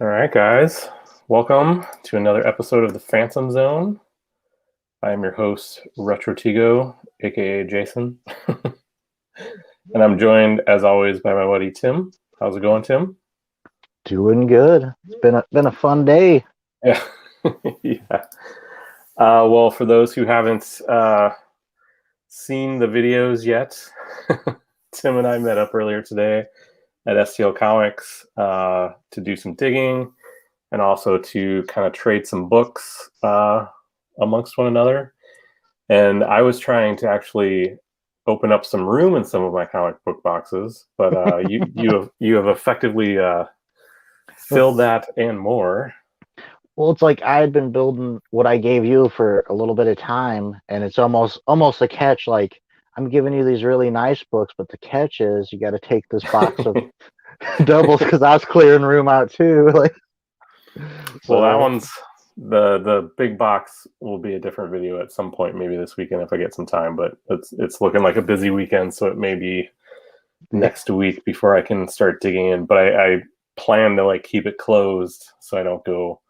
All right, guys. Welcome to another episode of the Phantom Zone. I am your host, Retrotigo, aka Jason. And I'm joined, as always, by my buddy Tim. How's it going, Tim? Doing good. It's been a fun day. Yeah. Yeah. Well, for those who haven't seen the videos yet, Tim and I met up earlier today at STL Comics to do some digging and also to kind of trade some books amongst one another. And I was trying to actually open up some room in some of my comic book boxes, but you have effectively filled that and more. Well, it's like I had been building what I gave you for a little bit of time, and it's almost a catch. Like I'm giving you these really nice books, but the catch is you got to take this box of doubles because I was clearing room out too. Like, Well, that so one's the big box will be a different video at some point, maybe this weekend if I get some time. But it's looking like a busy weekend, so it may be next week before I can start digging in. But I plan to like keep it closed so I don't go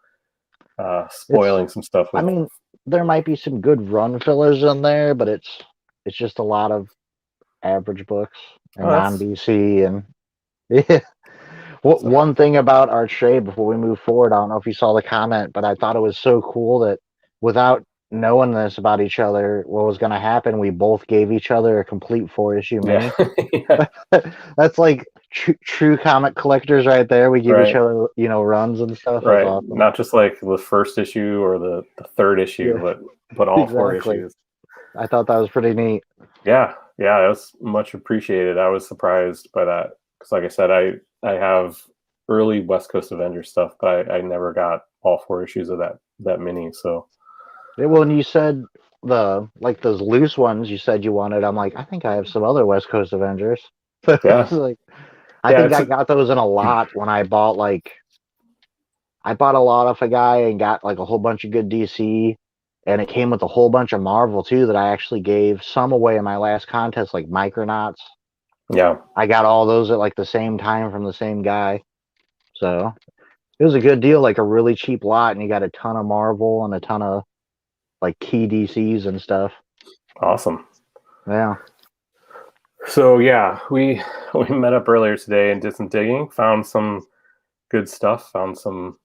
it's. spoiling some stuff I with. mean, there might be some good run fillers in there, but it's just a lot of average books and Oh, non that's DC and yeah. so, One thing about our trade before we move forward, I don't know if you saw the comment, but I thought it was so cool that without knowing this about each other, what was going to happen, we both gave each other a complete 4-issue yeah. mini. Yeah, That's like true comic collectors right there. We give each right, other, runs and stuff. That's right. awesome. Not just like the first issue or the third issue, Yeah, but all four exactly. issues. I thought that was pretty neat. Yeah, yeah, that was much appreciated. I was surprised by that because, like I said, I have early West Coast Avengers stuff, but I never got all four issues of that mini. So Well, and you said those loose ones you said you wanted. I'm like, I think I have some other West Coast Avengers. yeah, Like, I yeah, think it's I got those in a lot when I bought a lot off a guy and got like a whole bunch of good DC, and it came with a whole bunch of Marvel too that I actually gave some away in my last contest, like Micronauts. yeah, I got all those at like the same time from the same guy, so it was a good deal, like a really cheap lot, and you got a ton of Marvel and a ton of like key DCs and stuff. awesome. Yeah, So yeah, we met up earlier today and did some digging, found some good stuff, found some.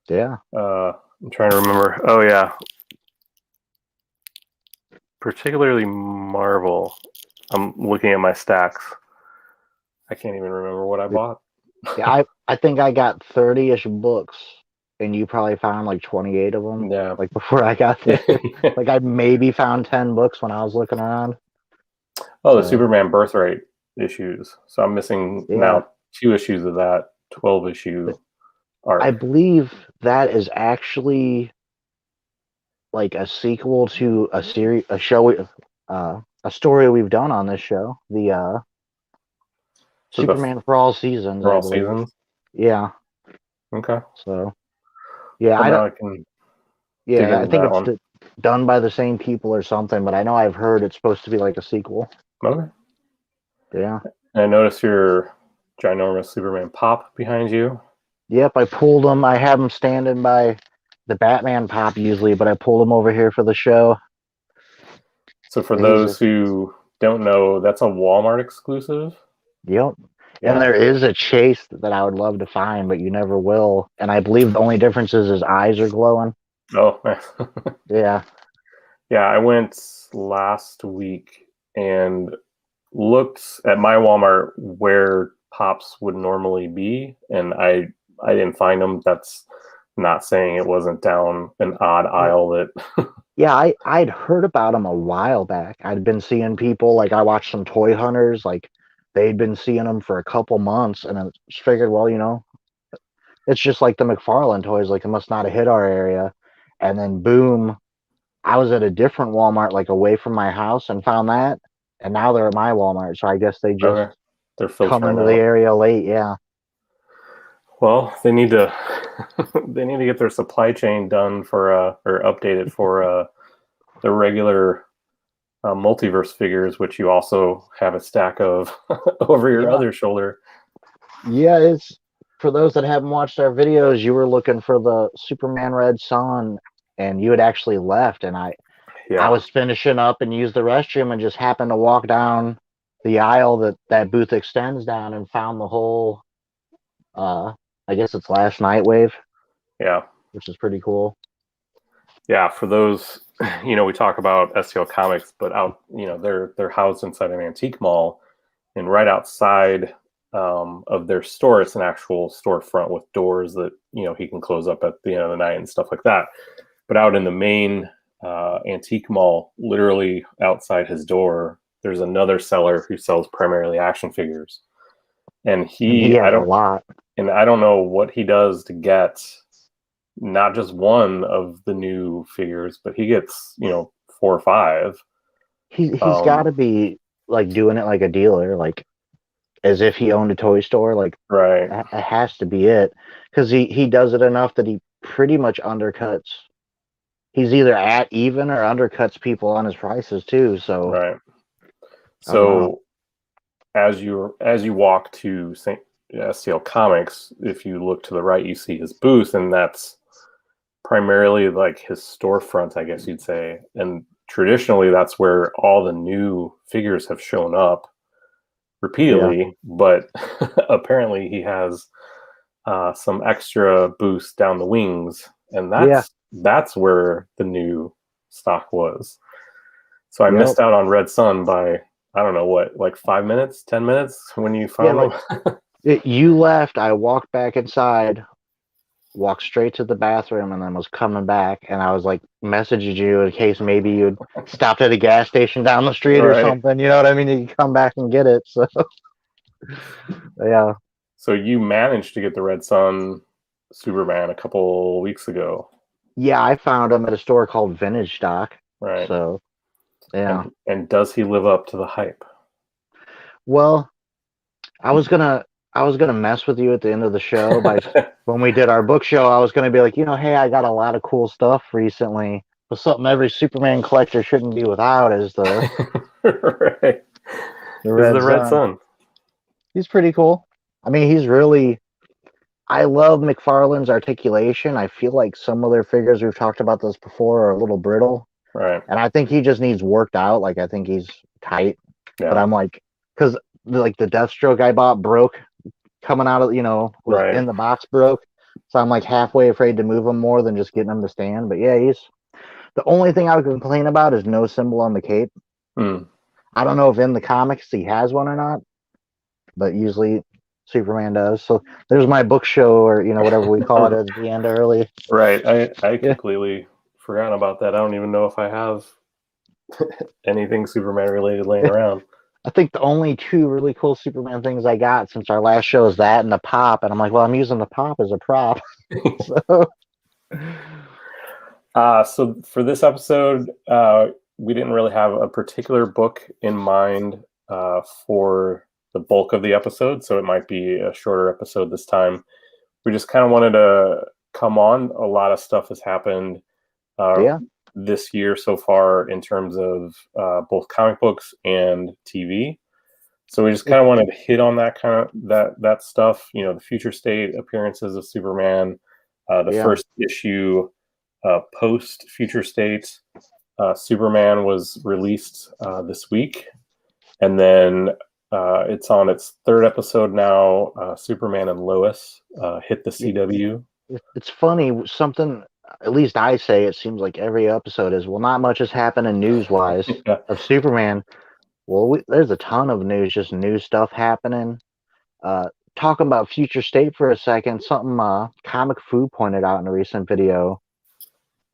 yeah. I'm trying to remember. Oh yeah, particularly Marvel. I'm looking at my stacks. I can't even remember what I bought. Yeah, I think I got 30-ish books, and you probably found like 28 of them. Yeah. Like before I got there, like I maybe found 10 books when I was looking around. Oh, the So Superman Birthright issues. So I'm missing yeah, now 2 issues of that 12 issue I arc. believe that is actually like a sequel to a show, a story we've done on this show, the So the Superman for All Seasons, for I all believe. seasons. Yeah. Okay. So yeah, Well, I don't. now I can dig Yeah, I into think that it's one. done by the same people or something, but I know I've heard it's supposed to be like a sequel. Okay. Yeah. And I notice your ginormous Superman pop behind you. Yep, I pulled them. I have them standing by the Batman pop usually, but I pulled them over here for the show. So for He's those just, who don't know, that's a Walmart exclusive. yep. And Yeah. there is a chase that I would love to find, but you never will. And I believe the only difference is his eyes are glowing. Oh, Yeah. yeah. I went last week and looked at my Walmart where pops would normally be, and I didn't find them. That's not saying it wasn't down an odd Well, aisle that. yeah, I'd heard about him a while back. I'd been seeing people, like I watched some toy hunters, like they'd been seeing them for a couple months, and I just figured, well, it's just like the McFarlane toys, like it must not have hit our area. And then boom, I was at a different Walmart, like away from my house, and found that, and now they're at my Walmart. So I guess they just Okay, they're come filtering into the out. area late. Yeah, Well, they need to they need to get their supply chain done for or updated for the regular multiverse figures, which you also have a stack of over your yeah, other shoulder. yeah. for those that haven't watched our videos, you were looking for the Superman Red Sun, and you had actually left, and I Yeah. was finishing up and used the restroom and just happened to walk down the aisle that booth extends down and found the whole, I guess it's last Nightwave, Yeah. which is pretty cool. Yeah. For those, we talk about STL Comics, but they're housed inside an antique mall, and right outside of their store, it's an actual storefront with doors that he can close up at the end of the night and stuff like that. But out in the main antique mall, literally outside his door, there's another seller who sells primarily action figures, and He has a lot. And I don't know what he does to get not just one of the new figures, but he gets 4 or 5. He's got to be like doing it like a dealer, like as if he owned a toy store. Like, right, it has to be it, because he does it enough that he pretty much undercuts. He's either at even or undercuts people on his prices too. So right. I don't know. So as you walk to STL Comics, if you look to the right, you see his booth, and that's primarily like his storefront, I guess you'd say. And traditionally, that's where all the new figures have shown up repeatedly. Yeah. But apparently, he has some extra boosts down the wings, and that's where the new stock was. So I missed out on Red Sun by, I don't know what, like 5 minutes, 10 minutes when you found them. You left. I walked back inside, walked straight to the bathroom, and then was coming back. And I was like messaging you in case maybe you'd stopped at a gas station down the street or something. You know what I mean? You could come back and get it. So yeah. So you managed to get the Red Sun Superman a couple weeks ago. Yeah, I found him at a store called Vintage Stock. Right. So yeah. And does he live up to the hype? Well, I was gonna mess with you at the end of the show by when we did our book show. I was gonna be like, hey, I got a lot of cool stuff recently. But something every Superman collector shouldn't be without is the right. The Red Sun. He's pretty cool. I mean, he's really. I love McFarlane's articulation. I feel like some of their figures, we've talked about this before, are a little brittle. Right. And I think he just needs worked out. Like, I think he's tight. Yeah. But I'm like, because like the Deathstroke I bought broke coming out of, was in the box broke. So I'm like halfway afraid to move him more than just getting him to stand. But yeah, he's the only thing I would complain about is no symbol on the cape. I don't know if in the comics he has one or not, but usually Superman does. So there's my book show, or whatever we call it at the end early. Right. I completely forgot about that. I don't even know if I have anything Superman related laying around. I think the only 2 really cool Superman things I got since our last show is that and the pop, and I'm like, well, I'm using the pop as a prop. So for this episode, we didn't really have a particular book in mind for the bulk of the episode, so it might be a shorter episode this time. We just kind of wanted to come on. A lot of stuff has happened this year so far in terms of both comic books and TV. So we just kind of wanted to hit on that that stuff. The future state appearances of Superman, the first issue post future state. Superman was released this week, and then it's on its 3rd episode now. Superman and Lois hit the CW. It's funny, something, at least I say, it seems like every episode is, well, not much has happened news-wise of Superman. Well, there's a ton of news, just new stuff happening. Talking about future state for a second, something Comic Fu pointed out in a recent video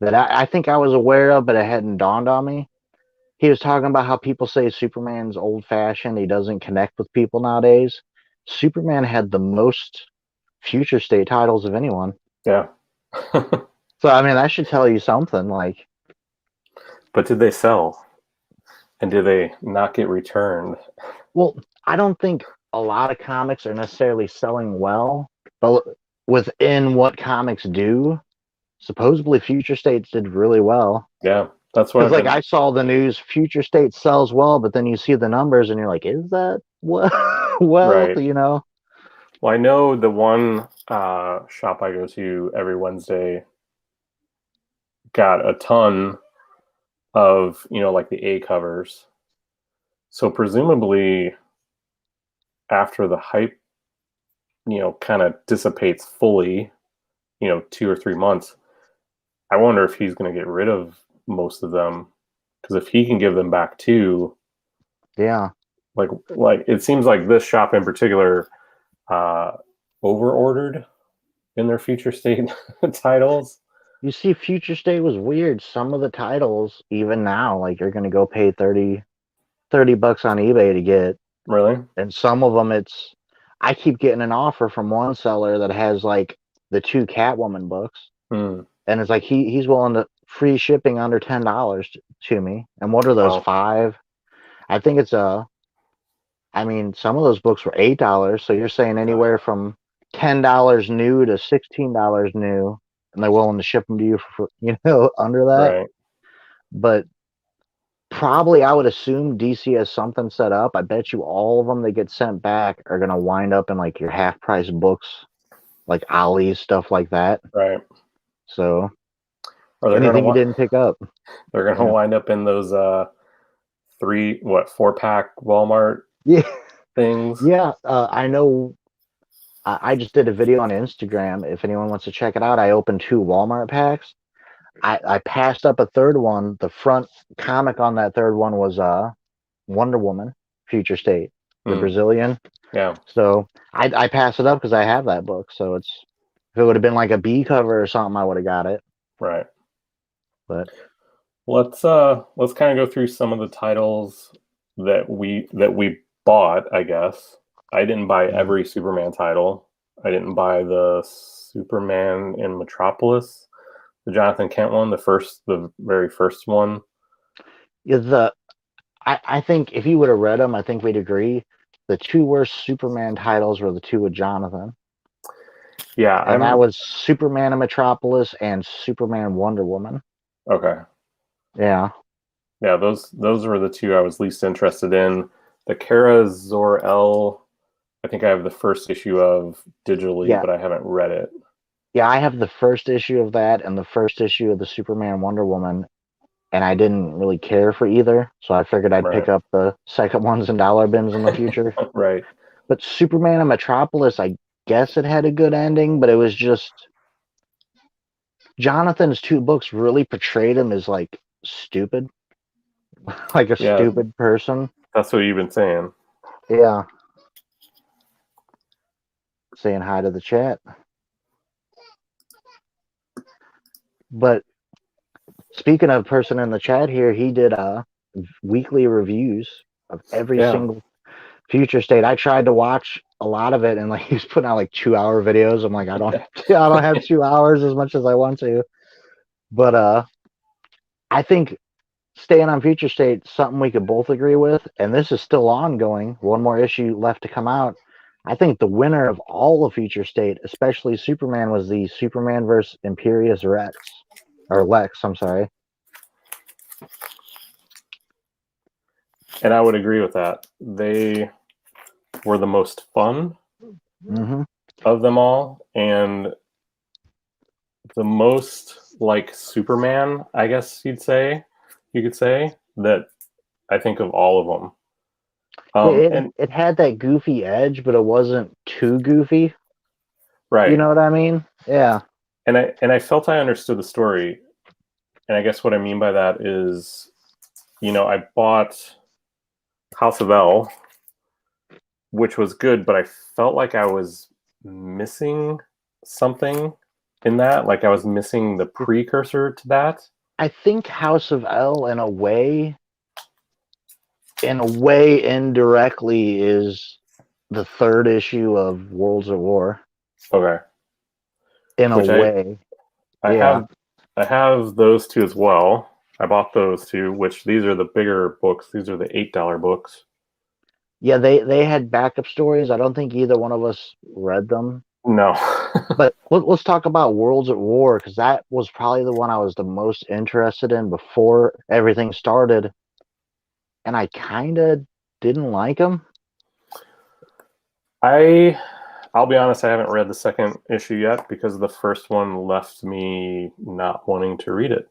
that I think I was aware of, but it hadn't dawned on me. He was talking about how people say Superman's old-fashioned, he doesn't connect with people nowadays. Superman had the most future state titles of anyone. Yeah. So, I mean, that should tell you something, like. But did they sell? And did they not get returned? Well, I don't think a lot of comics are necessarily selling well, but within what comics do, supposedly Future States did really well. Yeah, that's what. Because, I saw the news, Future State sells well, but then you see the numbers and you're like, is that well? Right. Well, I know the one shop I go to every Wednesday got a ton of, like the A covers. So presumably after the hype, kind of dissipates fully, 2 or 3 months, I wonder if he's going to get rid of most of them. Because if he can give them back too, Yeah. like it seems like this shop in particular uh, over ordered in their future state titles. You see, Future State was weird. Some of the titles, even now, like you're gonna go pay 30 bucks on eBay to get, Really? and some of them I keep getting an offer from one seller that has like the 2 Catwoman books, Hmm. and it's like he's willing to free shipping under $10 to me. And what are those, Wow. 5? I think it's I mean, some of those books were $8, so you're saying anywhere from $10 new to $16 new, and they're willing to ship them to you for under that. Right. But probably I would assume DC has something set up. I bet you all of them that get sent back are gonna wind up in like your half price books, like Ollie's, stuff like that. Right. So Or anything you didn't pick up, they're gonna yeah, wind up in those 4-pack Walmart yeah, things. yeah. I know. I just did a video on Instagram. If anyone wants to check it out, I opened 2 Walmart packs. I passed up a third one. The front comic on that third one was Wonder Woman, Future State, the Hmm. Brazilian. Yeah. So I passed it up because I have that book. So if it would have been like a B cover or something, I would have got it. Right. But Let's kind of go through some of the titles that we bought, I guess. I didn't buy mm, every Superman title. I didn't buy the Superman in Metropolis, the Jonathan Kent one, the very first one. the I think if you would have read them, I think we'd agree. The 2 worst Superman titles were the 2 with Jonathan, Yeah, and that was Superman in Metropolis and Superman Wonder Woman. okay. Yeah, Yeah, those were the two I was least interested in. The Kara Zor-El, I think I have the first issue of digitally, yeah, but I haven't read it. yeah. I have the first issue of that and the first issue of the Superman Wonder Woman, and I didn't really care for either, so I figured I'd Right. pick up the second ones in dollar bins in the future. Right. But Superman and Metropolis, I guess it had a good ending, but it was just Jonathan's 2 books really portrayed him as like stupid, like a Yeah, stupid person. that's what you've been saying. Yeah, saying hi to the chat. But speaking of person in the chat here, he did weekly reviews of every Yeah. single Future State. I tried to watch a lot of it, and like he's putting out like 2-hour videos. I'm like, I don't have 2 hours as much as I want to. But I think staying on Future State, something we could both agree with, and this is still ongoing. One more issue left to come out. I think the winner of all of Future State, especially Superman, was the Superman versus Imperious Rex, or Lex. I'm sorry. And I would agree with that. They were the most fun Mm-hmm. of them all, and the most like Superman, I guess you could say that I think of all of them. Yeah, And it had that goofy edge, but it wasn't too goofy. You right, know what I mean? Yeah. and I felt I understood the story, and I guess what I mean by that is, I bought House of L, which was good, but I felt like I was missing something in that. Like I was missing the precursor to that. I think House of L, in a way, indirectly is the third issue of Worlds at War. Okay, In a which I way, I yeah, have I have those two as well. I bought those two, which these are the bigger books. These are the $8 books. yeah. They had backup stories. I don't think either one of us read them. No. But let's talk about Worlds at War, because that was probably the one I was the most interested in before everything started, and I kind of didn't like them. I I'll be honest, I haven't read the second issue yet because the first one left me not wanting to read it.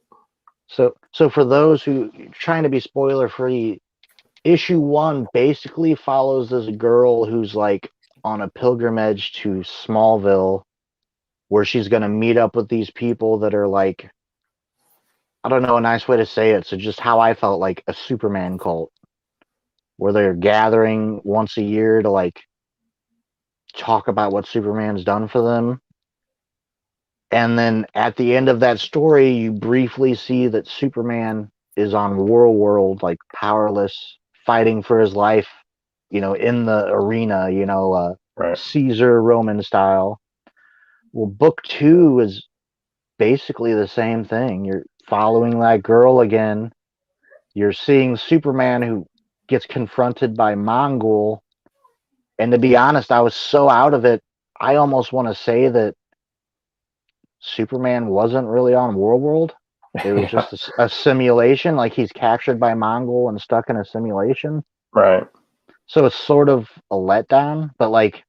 So for those who trying to be spoiler free, issue 1 basically follows this girl who's like on a pilgrimage to Smallville, where she's going to meet up with these people that are like, I don't know a nice way to say it. So just how I felt, like a Superman cult, where they're gathering once a year to like talk about what Superman's done for them. And then at the end of that story, you briefly see that Superman is on World, like powerless, fighting for his life, in the arena, Right. Caesar Roman style. Well, book 2 is basically the same thing. You're following that girl again. You're seeing Superman who gets confronted by Mongol. And to be honest, I was so out of it, I almost want to say that Superman wasn't really on World. It was Yeah. just a simulation, like he's captured by Mongol and stuck in a simulation. Right. So it's sort of a letdown, but like,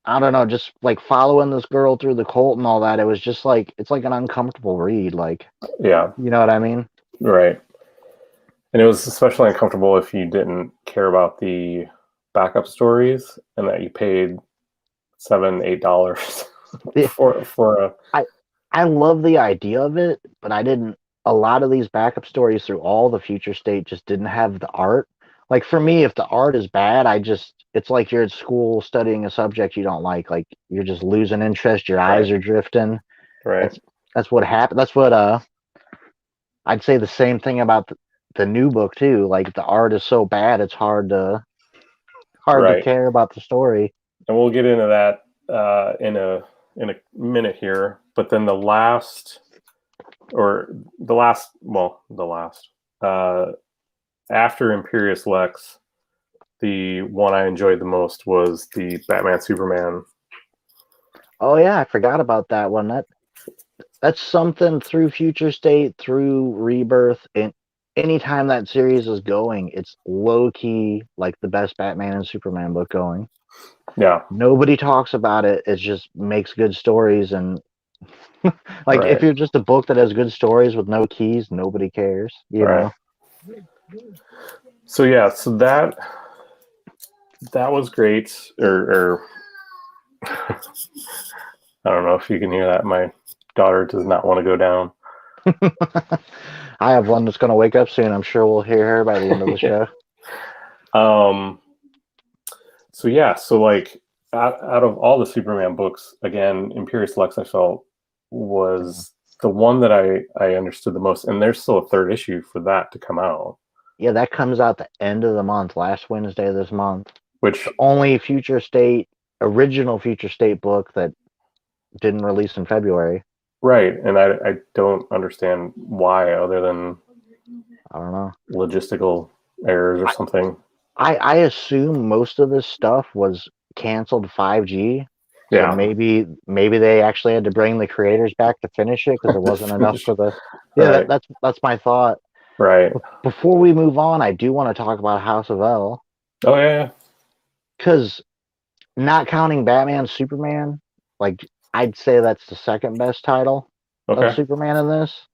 I don't know, just like following this girl through the cult and all that, it was just like, it's like an uncomfortable read. Like, Yeah. you know what I mean? Right. And it was especially uncomfortable if you didn't care about the backup stories and that you paid $7-8 for a I love the idea of it, but I didn't. A lot of these backup stories through all the future state just didn't have the art. Like for me, if the art is bad, it's like you're at school studying a subject you don't like. Like you're just losing interest, your eyes right. are drifting. Right. That's what happened. That's what I'd say the same thing about the new book too. Like the art is so bad, it's hard to Right. care about the story. And we'll get into that in a minute here. But then the last uh, after Imperious Lex, the one I enjoyed the most was the Batman Superman. Oh yeah, I forgot about that one. That's something through Future State, through Rebirth, and anytime that series is going, it's low key like the best Batman and Superman book going. Yeah. Nobody talks about it. It just makes good stories, and like if Right. you're just a book that has good stories with no keys, nobody cares. Right. So yeah, so that was great. Or I don't know if you can hear that. My daughter does not want to go down. I have one that's going to wake up soon. I'm sure we'll hear her by the end of the Yeah. show. So yeah, so like out of all the Superman books, again, Imperious Lex I felt was the one that I understood the most, and there's still a third issue for that to come out. Yeah, that comes out the end of the month, last Wednesday of this month. Which The only original Future State book that didn't release in February. right, and I don't understand why, other than I don't know. logistical errors or something. I assume most of this stuff was canceled 5G. So Yeah. maybe they actually had to bring the creators back to finish it because there wasn't enough for the. Yeah, Right. that's my thought. Right. Before we move on, I do want to talk about House of L. Oh yeah. Because not counting Batman, Superman, like I'd say that's the second best title of Okay. Superman in this.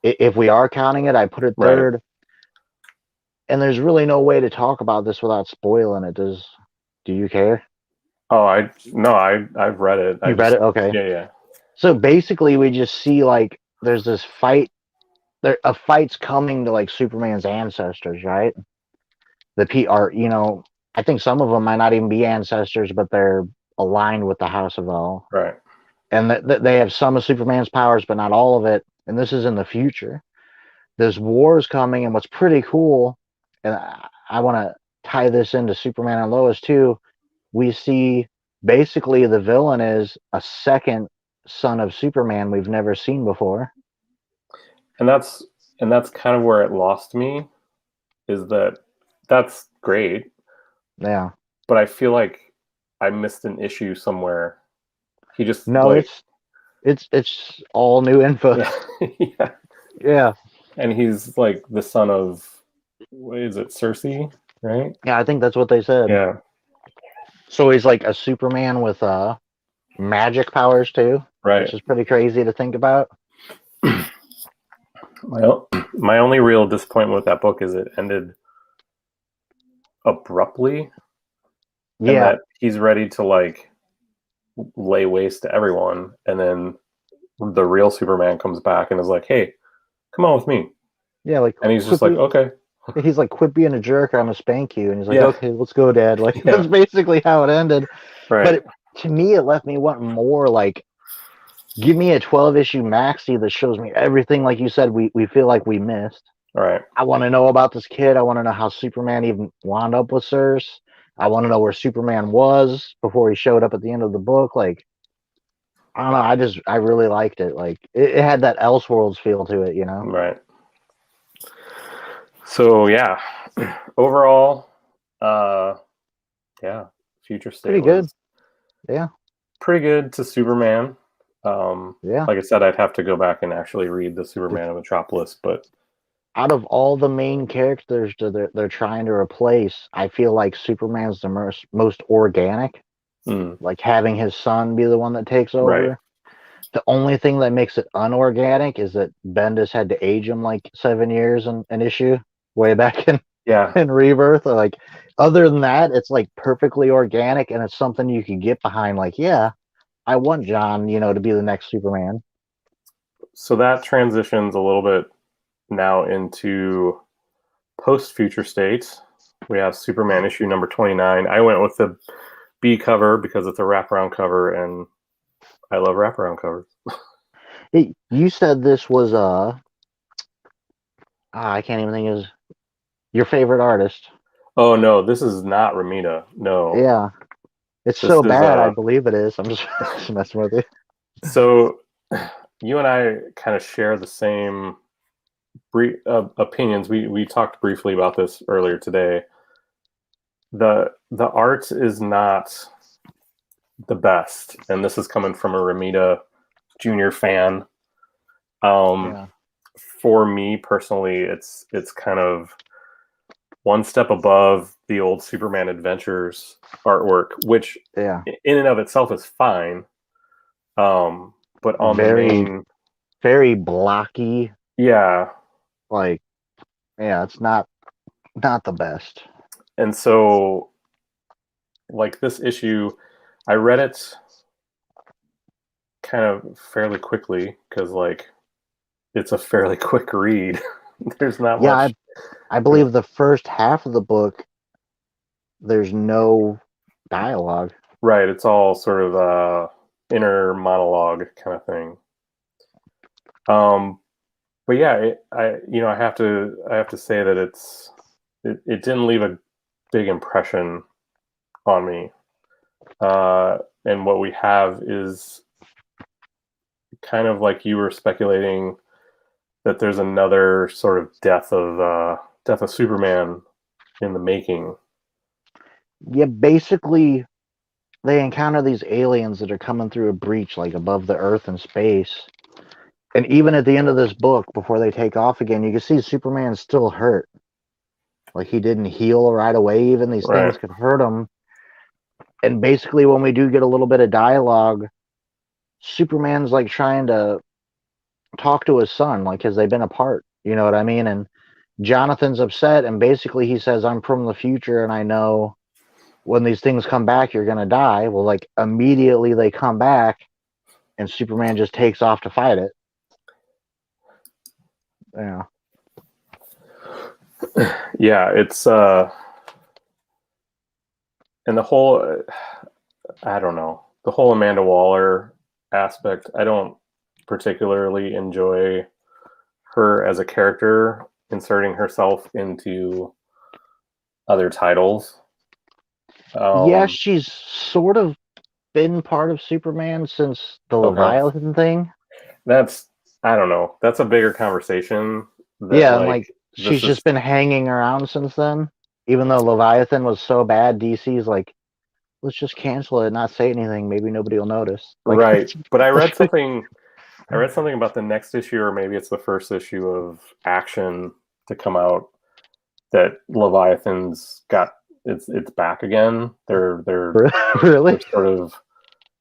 If we are counting it, I put it Right. third. And there's really no way to talk about this without spoiling it. Do you care? Oh, I've read it. You read it? Okay. Yeah. So basically we just see like there's this fight. A fight's coming to like Superman's ancestors, right? The PR, I think some of them might not even be ancestors, but they're aligned with the House of L. Right. And they have some of Superman's powers, but not all of it. And this is in the future. This war is coming, and what's pretty cool, and I want to tie this into Superman and Lois too. We see basically the villain is a second son of Superman we've never seen before. And that's kind of where it lost me, is that that's great. Yeah. But I feel like I missed an issue somewhere. He just No, like it's all new info. yeah. Yeah. And he's like the son of, what is it, Cersei, right? Yeah, I think that's what they said. Yeah. So he's like a Superman with magic powers too, Right. which is pretty crazy to think about. My only real disappointment with that book is it ended abruptly, and Yeah, that he's ready to like lay waste to everyone, and then the real Superman comes back and is like, "Hey, come on with me," yeah, like and he's just quit like, be "Okay, he's like quit being a jerk, or I'm gonna spank you, and he's like, yeah, okay, let's go, Dad. Like yeah, that's basically how it ended. But right, to me, it left me wanting more. Like, give me a 12-issue maxi that shows me everything, like you said, we feel like we missed. right." I want to know about this kid. I want to know how Superman even wound up with Circe. I want to know where Superman was before he showed up at the end of the book. Like, I don't know. I really liked it. Like, it had that Elseworlds feel to it, you know? Right. So yeah, overall, uh, yeah, Future State Pretty good. was Yeah. pretty good to Superman. Um, Yeah. like I said, I'd have to go back and actually read the If Superman of Metropolis, but out of all the main characters that they're trying to replace, I feel like Superman's the most organic. mm, Like having his son be the one that takes right, over. The only thing that makes it unorganic is that Bendis had to age him like 7 years in an issue way back in, yeah. in Rebirth. Like, other than that, it's like perfectly organic and it's something you can get behind. Like, yeah, I want John, to be the next Superman. So that transitions a little bit now into post Future State. We have Superman issue number 29. I went with the B cover because it's a wraparound cover, and I love wraparound covers. You said this was I can't even think of your favorite artist. Oh no, this is not Ramita. No, Yeah, it's this so is bad. I believe it is. I'm just, just messing with you. so you and I kind of share the same opinions. We talked briefly about this earlier today. The art is not the best, and this is coming from a Ramita Junior fan. Um, Yeah, for me personally, it's kind of one step above the old Superman Adventures artwork, which yeah, in and of itself is fine. But on the very, main, very blocky. yeah, Like, yeah, it's not the best. and so like this issue, I read it kind of fairly quickly because like it's a fairly quick read. There's not Yeah, much. I believe the first half of the book there's no dialogue. Right, it's all sort of inner monologue kind of thing. Um, but yeah, I have to say that it didn't leave a big impression on me. And what we have is kind of like you were speculating that there's another sort of death of Superman in the making. Yeah, basically they encounter these aliens that are coming through a breach like above the earth and space. And even at the end of this book, before they take off again, you can see Superman's still hurt. Like he didn't heal right away. Even these Right. things could hurt him. And basically, when we do get a little bit of dialogue, Superman's like trying to talk to his son, like, because they've been apart. You know what I mean? And Jonathan's upset, and basically he says, "I'm from the future, and I know when these things come back, you're gonna die." Well, like immediately they come back, and Superman just takes off to fight it. Yeah, Yeah, it's and the whole I don't know, the whole Amanda Waller aspect. I don't particularly enjoy her as a character inserting herself into other titles. yeah, Um, she's sort of been part of Superman since the okay, Leviathan thing. that's I don't know. That's a bigger conversation. That Yeah, and like like she's this is just been hanging around since then. Even though Leviathan was so bad, DC's like, let's just cancel it, not say anything. Maybe nobody will notice. Like, right. But I let's read something. I read something about the next issue, or maybe it's the first issue of Action to come out, that Leviathan's got it's back again. They're Really? sort of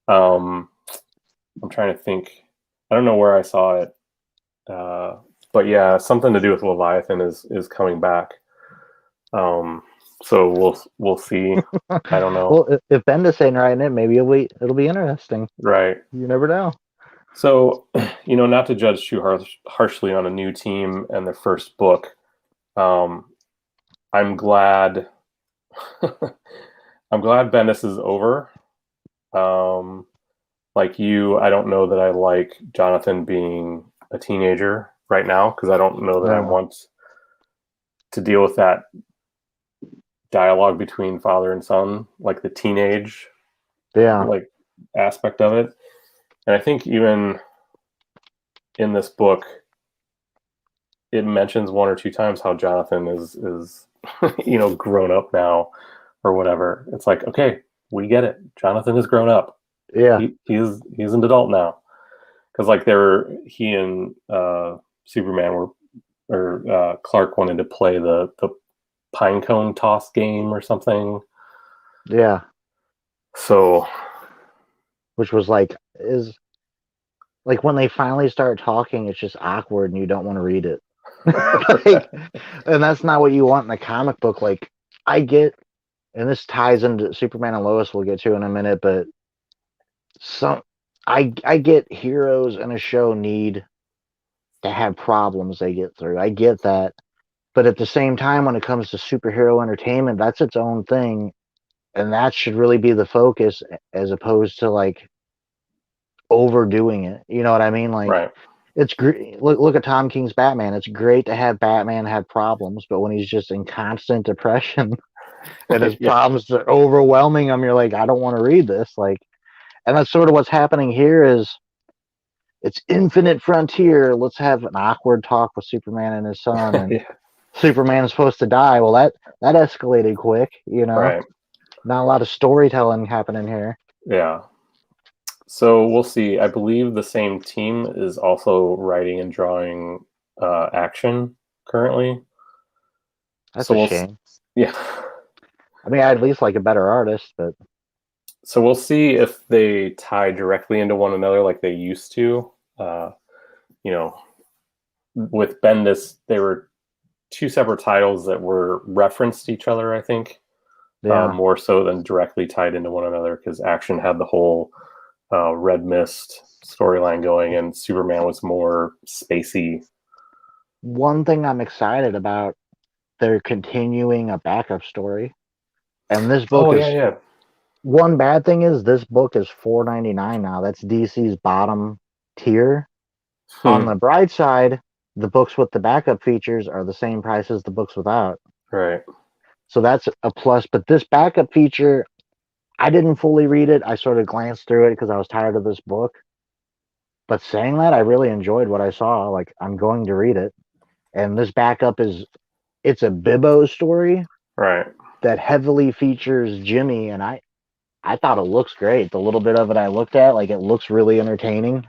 I'm trying to think. I don't know where I saw it, but yeah, something to do with Leviathan is coming back. So we'll see. I don't know. Well, if Bendis ain't writing it, maybe it'll be interesting. Right. You never know. So, not to judge too harshly on a new team and their first book, I'm glad. I'm glad Bendis is over. Like you, I don't know that I like Jonathan being a teenager right now because I don't know that I No. want to deal with that dialogue between father and son, like the teenage Yeah. like aspect of it. And I think even in this book, it mentions one or two times how Jonathan is grown up now or whatever. It's like, okay, we get it. Jonathan is grown up. Yeah. He's an adult now. Because like he and Superman or Clark wanted to play the pinecone toss game or something. Yeah. So Which was is when they finally start talking, it's just awkward and you don't want to read it. And that's not what you want in a comic book. Like, I get, and this ties into Superman and Lois, we'll get to in a minute, but I get heroes in a show need to have problems they get through. I get that. But at the same time, when it comes to superhero entertainment, that's its own thing. And that should really be the focus as opposed to overdoing it. You know what I mean? right. It's great. Look at Tom King's Batman. It's great to have Batman have problems, but when he's just in constant depression and his Yeah. problems are overwhelming him, you're like, I don't want to read this. And that's sort of what's happening here is it's infinite frontier. Let's have an awkward talk with Superman and his son, and Yeah. Superman is supposed to die. Well, that escalated quick. Right. Not a lot of storytelling happening here. Yeah. So we'll see. I believe the same team is also writing and drawing action currently. That's So a shame. yeah. I mean, I'd at least like a better artist, but So we'll see if they tie directly into one another like they used to. You know, with Bendis, they were two separate titles that were referenced each other, I think, yeah. more so than directly tied into one another because Action had the whole Red Mist storyline going, and Superman was more spacey. One thing I'm excited about, they're continuing a backup story, and this book Oh is. yeah. One bad thing is this book is $4.99 now. That's DC's bottom tier. On the bright side, the books with the backup features are the same price as the books without. Right. So that's a plus. But this backup feature, I didn't fully read it. I sort of glanced through it because I was tired of this book. But saying that, I really enjoyed what I saw. Like, I'm going to read it. And this backup it's a Bibbo story Right. that heavily features Jimmy. And I thought it looks great. The little bit of it I looked at, it looks really entertaining.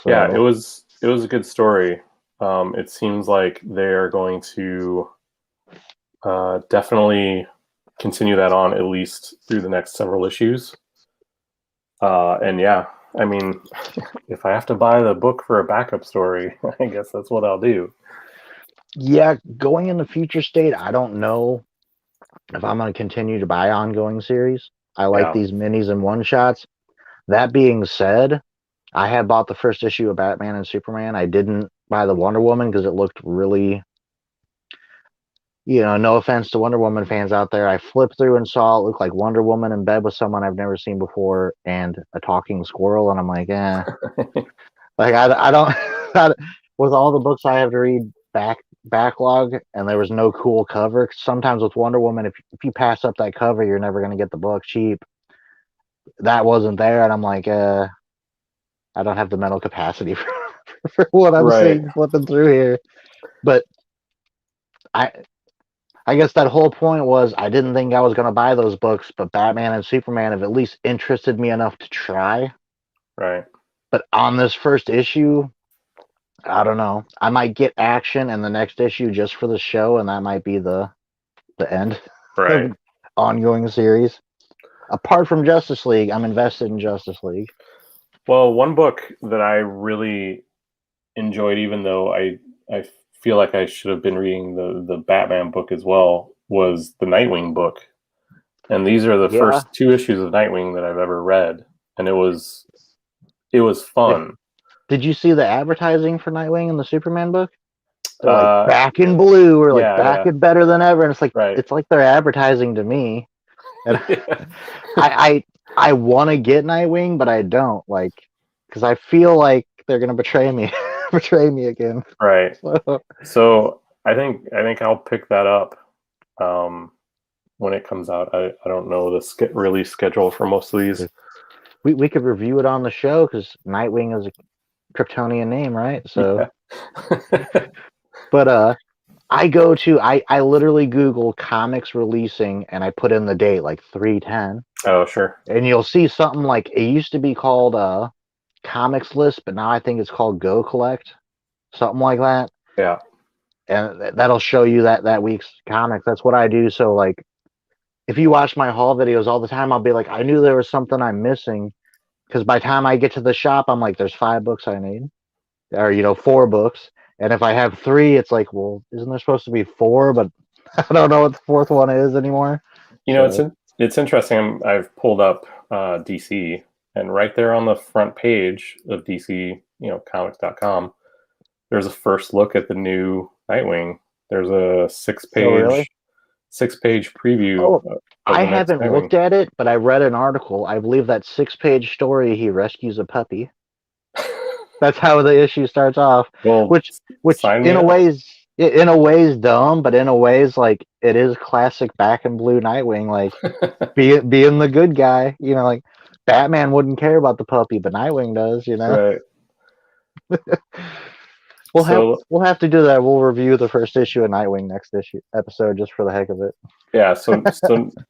So, Yeah, it was a good story. It seems like they're going to definitely continue that on at least through the next several issues. And yeah, I mean, if I have to buy the book for a backup story, I guess that's what I'll do. yeah, going into Future State, I don't know if I'm going to continue to buy ongoing series. I like these minis and one shots. That being said, I have bought the first issue of Batman and Superman. I didn't buy the Wonder Woman because it looked really, no offense to Wonder Woman fans out there. I flipped through and saw it looked like Wonder Woman in bed with someone I've never seen before and a talking squirrel. And I'm like, I don't, with all the books I have to read backlog and there was no cool cover. Sometimes with Wonder Woman, if you pass up that cover, you're never going to get the book cheap. That wasn't there. And I'm like, I don't have the mental capacity for what I'm seeing flipping through here. But I guess that whole point was I didn't think I was going to buy those books, but Batman and Superman have at least interested me enough to try. Right. But on this first issue, I don't know. I might get Action in the next issue just for the show, and that might be the end Right. ongoing series. Apart from Justice League, I'm invested in Justice League. Well, one book that I really enjoyed, even though I feel like I should have been reading the Batman book as well, was the Nightwing book. And these are the Yeah. first 2 issues of Nightwing that I've ever read, and it was fun. Did you see the advertising for Nightwing in the Superman book? They're like Uh, back in blue, or like yeah, back yeah, in better than ever, and right. it's like they're advertising to me. And Yeah, I want to get Nightwing, but I don't, like, because I feel like they're gonna betray me, betray me again. right. So, So I think I'll pick that up when it comes out. I don't know the release schedule for most of these. we could review it on the show because Nightwing is a Kryptonian name, right? So, Yeah. but I literally Google comics releasing and I put in the date like 310, Oh, sure. and you'll see something like it used to be called comics list, but now I think it's called Go Collect, something like that. Yeah. And that'll show you that week's comics. That's what I do. So like, if you watch my haul videos all the time, I'll be like, I knew there was something I'm missing, because by the time I get to the shop, I'm like, there's 5 books I need, or 4 books. And if I have 3, it's like, well, isn't there supposed to be 4? But I don't know what the 4th one is anymore. It's So it's interesting. I've pulled up DC, and right there on the front page of DC, comics.com, there's a first look at the new Nightwing. There's a oh really? six page preview Oh, of I the next haven't Nightwing. looked at it, but I read an article. I believe that 6-page story, he rescues a puppy. That's how the issue starts off, Well, which sign me up. in a way is dumb, but in a way is like it is classic back in blue Nightwing, like being the good guy. Like Batman wouldn't care about the puppy, but Nightwing does. Right. We'll have So we'll have to do that. We'll review the first issue of Nightwing next issue episode just for the heck of it. yeah, so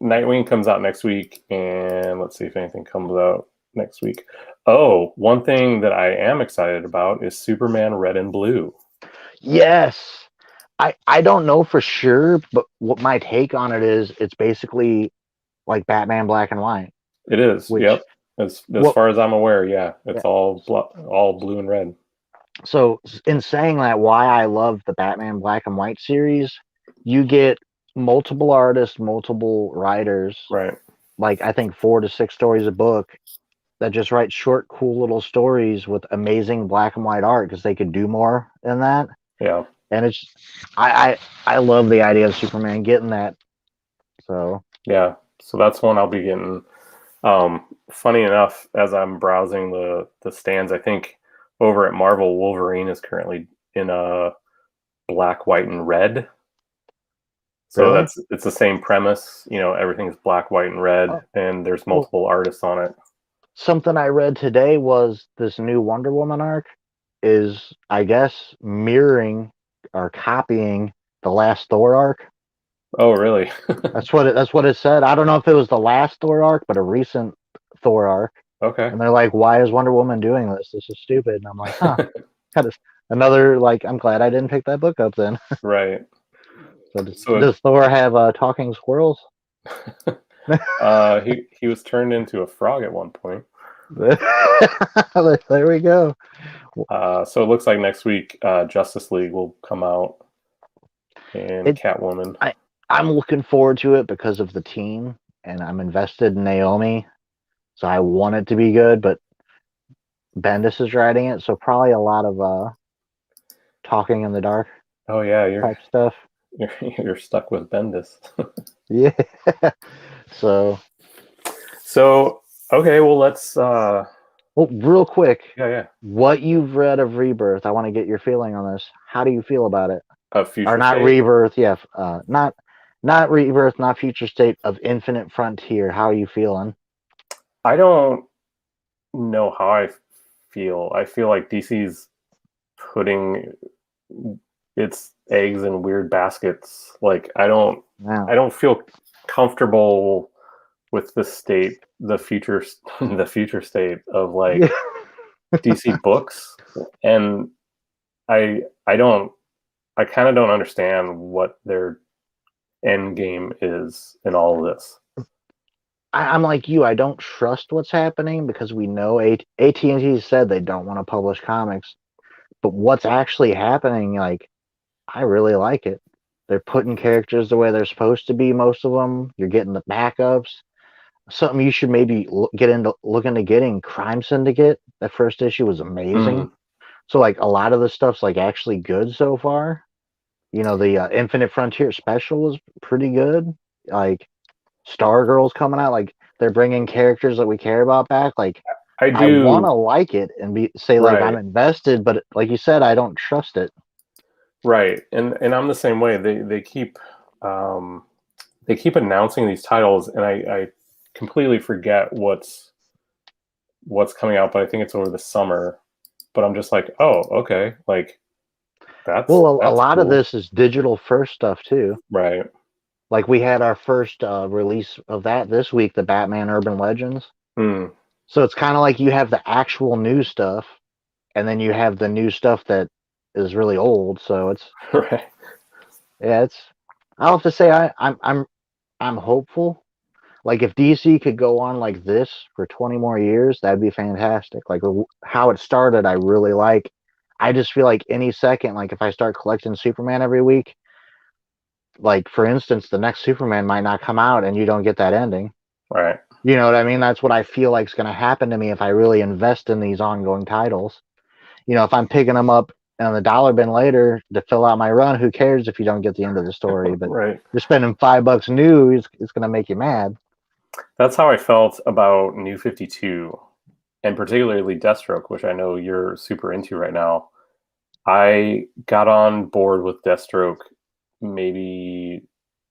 Nightwing comes out next week, and let's see if anything comes out next week. Oh, one thing that I am excited about is Superman Red and Blue. Yes. I don't know for sure, but what my take on it is, it's basically like Batman Black and White, It is. which Yep. As what far as I'm aware, yeah, yeah. it's all blue and red. So in saying that, why I love the Batman Black and White series, you get multiple artists, multiple writers, Right. like I think 4 to 6 stories a book, that just write short, cool little stories with amazing black and white art, because they could do more than that. Yeah. And it's I love the idea of Superman getting that. So Yeah. So that's one I'll be getting. Funny enough, as I'm browsing the stands, I think over at Marvel, Wolverine is currently in a black, white, and red. So really, it's the same premise. Everything's black, white, and red, oh, and there's well, multiple artists on it. something I read today was this new Wonder Woman arc is, I guess, mirroring or copying the last Thor arc. Oh, really? That's what it said. I don't know if it was the last Thor arc, but a recent Thor arc. Okay. And they're like, "Why is Wonder Woman doing this? This is stupid." And I'm like, "Huh." Kind of another, like, I'm glad I didn't pick that book up then. Right. So So does Thor have talking squirrels? he was turned into a frog at one point. There we go. So it looks like next week Justice League will come out, and It Catwoman. I'm looking forward to it because of the team, and I'm invested in Naomi, so I want it to be good. But Bendis is writing it, so probably a lot of talking in the dark Oh yeah, you're type stuff. you're, you're stuck with Bendis. Yeah. So, So okay, well let's well, real quick, yeah. what you've read of Rebirth, I want to get your feeling on this. How do you feel about it? A Or future not state. Rebirth? Yeah, not Rebirth, not Future State, of Infinite Frontier. How are you feeling? I don't know how I feel. I feel like DC's putting its eggs in weird baskets. Like Wow. I don't feel comfortable with the state, the future the future state of Yeah. like DC books, and I don't I kind of don't understand what their end game is in all of this. I'm like you. I don't trust what's happening because we know AT&T said they don't want to publish comics, but what's actually happening, like, I really like it. They're putting characters the way they're supposed to be. Most of them, you're getting the backups. Something you should maybe look into getting. Crime Syndicate. That first issue was amazing. Mm, So like a lot of the stuff's like actually good so far. You know, the Infinite Frontier special was pretty good. Like Stargirl's coming out. Like they're bringing characters that we care about back. Like I I want do. to like it and say like I'm Right. invested, but like you said, I don't trust it. Right. And I'm the same way. Um, they keep announcing these titles, and I completely forget what's coming out, but I think it's over the summer. But I'm just like, oh, okay, like Well, a that's lot of cool. this is digital first stuff too. Right. Like we had our first release of that this week, the Batman Urban Legends. Mm. So it's kind of like you have the actual new stuff, and then you have the new stuff that is really old. So it's Right. yeah, it's. I'll have to say I'm hopeful. Like if DC could go on like this for 20 more years, that'd be fantastic. Like how it started, I really like. I just feel like any second, like if I start collecting Superman every week, like for instance, the next Superman might not come out and you don't get that ending. Right. You know what I mean? That's what I feel like is going to happen to me if I really invest in these ongoing titles. You know, if I'm picking them up on the dollar bin later to fill out my run, who cares if you don't get the end of the story? But Right. you're spending $5 new, it's going to make you mad. That's how I felt about New 52, and particularly Deathstroke, which I know you're super into right now. I got on board with Deathstroke maybe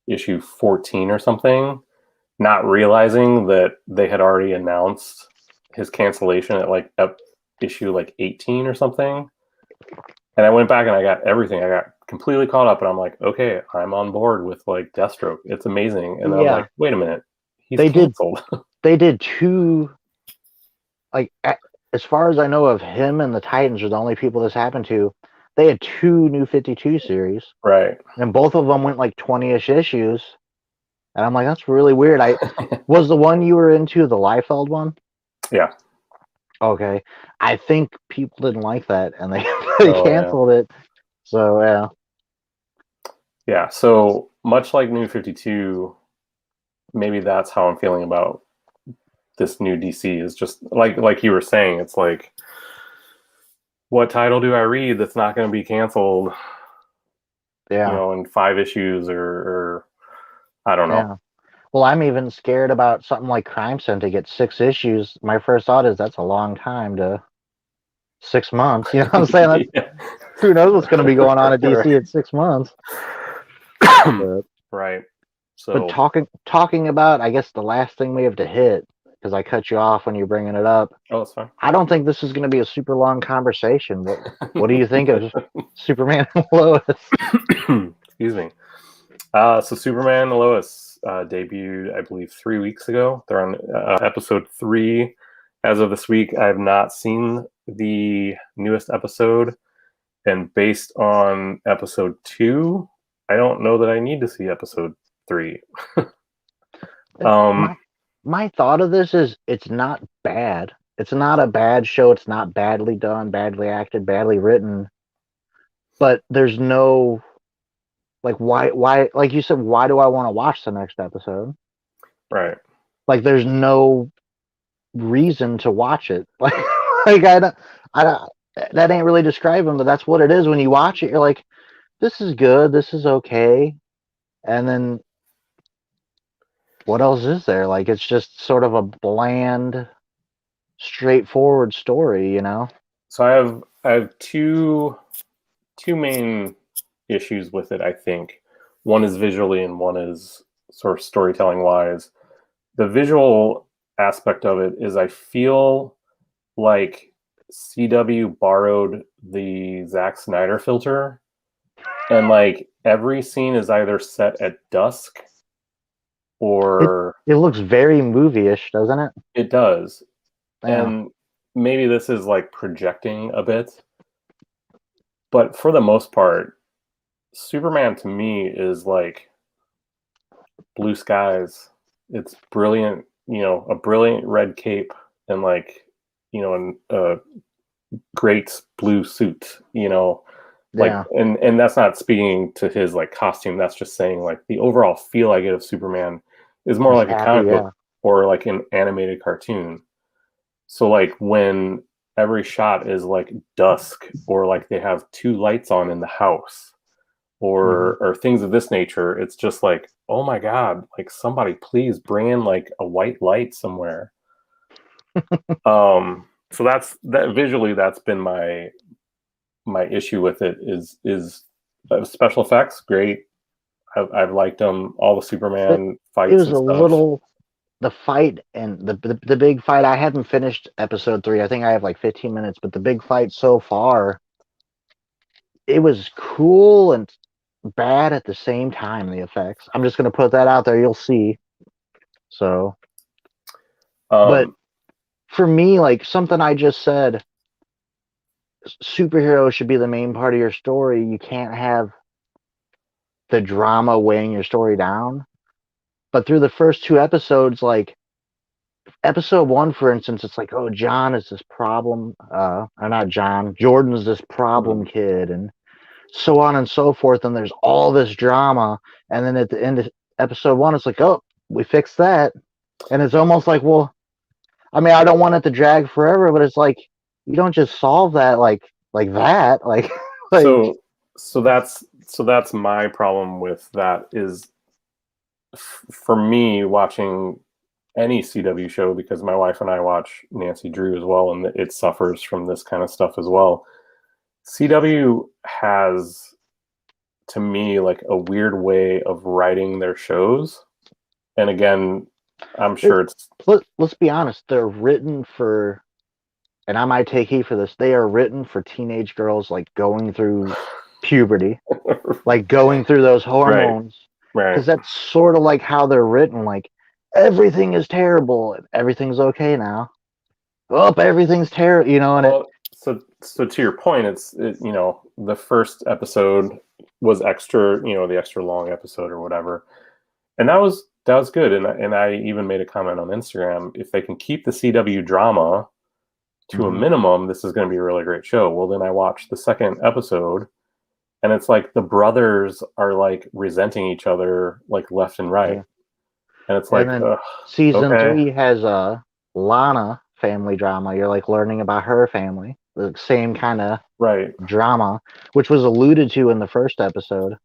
issue 14 or something, not realizing that they had already announced his cancellation at like issue like 18 or something. And I went back and I got everything. I got completely caught up, and I'm like, okay, I'm on board with like Deathstroke. It's amazing. And then I'm like, Yeah, wait a minute, he's they did. canceled. They did two. Like as far as I know of, him and the Titans are the only people this happened to. They had two New 52 series, Right. and both of them went like 20ish issues. And I'm like, that's really weird. I was the one you were into, the Liefeld one. Yeah. Okay, I think people didn't like that, and they they Oh yeah. canceled it. So yeah, Yeah. So much like New 52, maybe that's how I'm feeling about this new DC. Is just like you were saying. It's like, what title do I read that's not going to be canceled? yeah, In 5 issues, or I don't know. yeah. Well, I'm even scared about something like Crime Scene to get 6 issues. My first thought is that's a long time to 6 months. You know what I'm saying? That's Yeah. who knows what's going to be going on at DC Right. at 6 months. But Right. but So, talking about, I guess the last thing we have to hit because I cut you off when you're bringing it up. oh, that's fine. I don't think this is going to be a super long conversation. What do you think of Superman and Lois? Excuse me. So Superman and Lois debuted, I believe, 3 weeks ago. They're on episode 3 as of this week. I have not seen the newest episode, and based on episode 2, I don't know that I need to see episode 3. um, My thought of this is it's not bad. It's not a bad show. It's not badly done, badly acted, badly written. But there's no like why like you said, why do I want to watch the next episode? right. Like there's no reason to watch it. Like I don't that ain't really describing, but that's what it is when you watch it. You're like, this is good, this is okay, and then what else is there? Like it's just sort of a bland, straightforward story, you know? So I have two main issues with it. I think one is visually, and one is sort of storytelling wise. The visual aspect of it is, I feel like CW borrowed the Zack Snyder filter, and like every scene is either set at dusk It or it looks very movie-ish, doesn't it? it does. Yeah. And maybe this is like projecting a bit, but for the most part, Superman to me is like blue skies. It's brilliant a brilliant red cape and like, a great blue suit, like, Yeah, and that's not speaking to his like costume. That's just saying like the overall feel I get of Superman is more just like a happy. comic Yeah, book or like an animated cartoon. So like when every shot is like dusk or like they have two lights on in the house hmm or things of this nature, it's just like, oh my god, like somebody please bring in like a white light somewhere. So that's that visually that's been my issue with it is special effects great. I've liked them, all the it, Superman it fights was and a stuff. little the fight and the big fight. I haven't finished episode 3. I think I have like 15 minutes, but the big fight so far, it was cool and bad at the same time. The effects. I'm just gonna put that out there. You'll see. So, but um for me, like something I just said, superheroes should be the main part of your story. You can't have the drama weighing your story down. But through the first 2 episodes, like episode 1, for instance, it's like, oh, John is this problem, or not John, Jordan's this problem mm, kid, and so on and so forth. And there's all this drama. And then at the end of episode 1, it's like, oh, we fixed that. And it's almost like, well, I mean, I don't want it to drag forever, but it's like, you don't just solve that like that. Like, like, so that's my problem with that is for me watching any CW show, because my wife and I watch Nancy Drew as well, and it suffers from this kind of stuff as well. CW has, to me, like a weird way of writing their shows. And again, I'm it, sure it's let's be honest, they're written for, and I might take heat for this, they are written for teenage girls like going through puberty, like going through those right, hormones, right. because that's sort of like how they're written. Like everything is terrible, and everything's okay now. Oh, everything's terrible, and it. Well, so to your point, the first episode was extra, the extra long episode or whatever, and that was good. And I even made a comment on Instagram, if they can keep the CW drama to a Mhm. minimum, this is going to be a really great show. Well, then I watched the second episode, and it's like the brothers are like resenting each other like left and right, Yeah, and it's and like, then ugh, season okay, 3 has a Lana family drama. You're like learning about her family, the same kind of right, drama, which was alluded to in the first episode.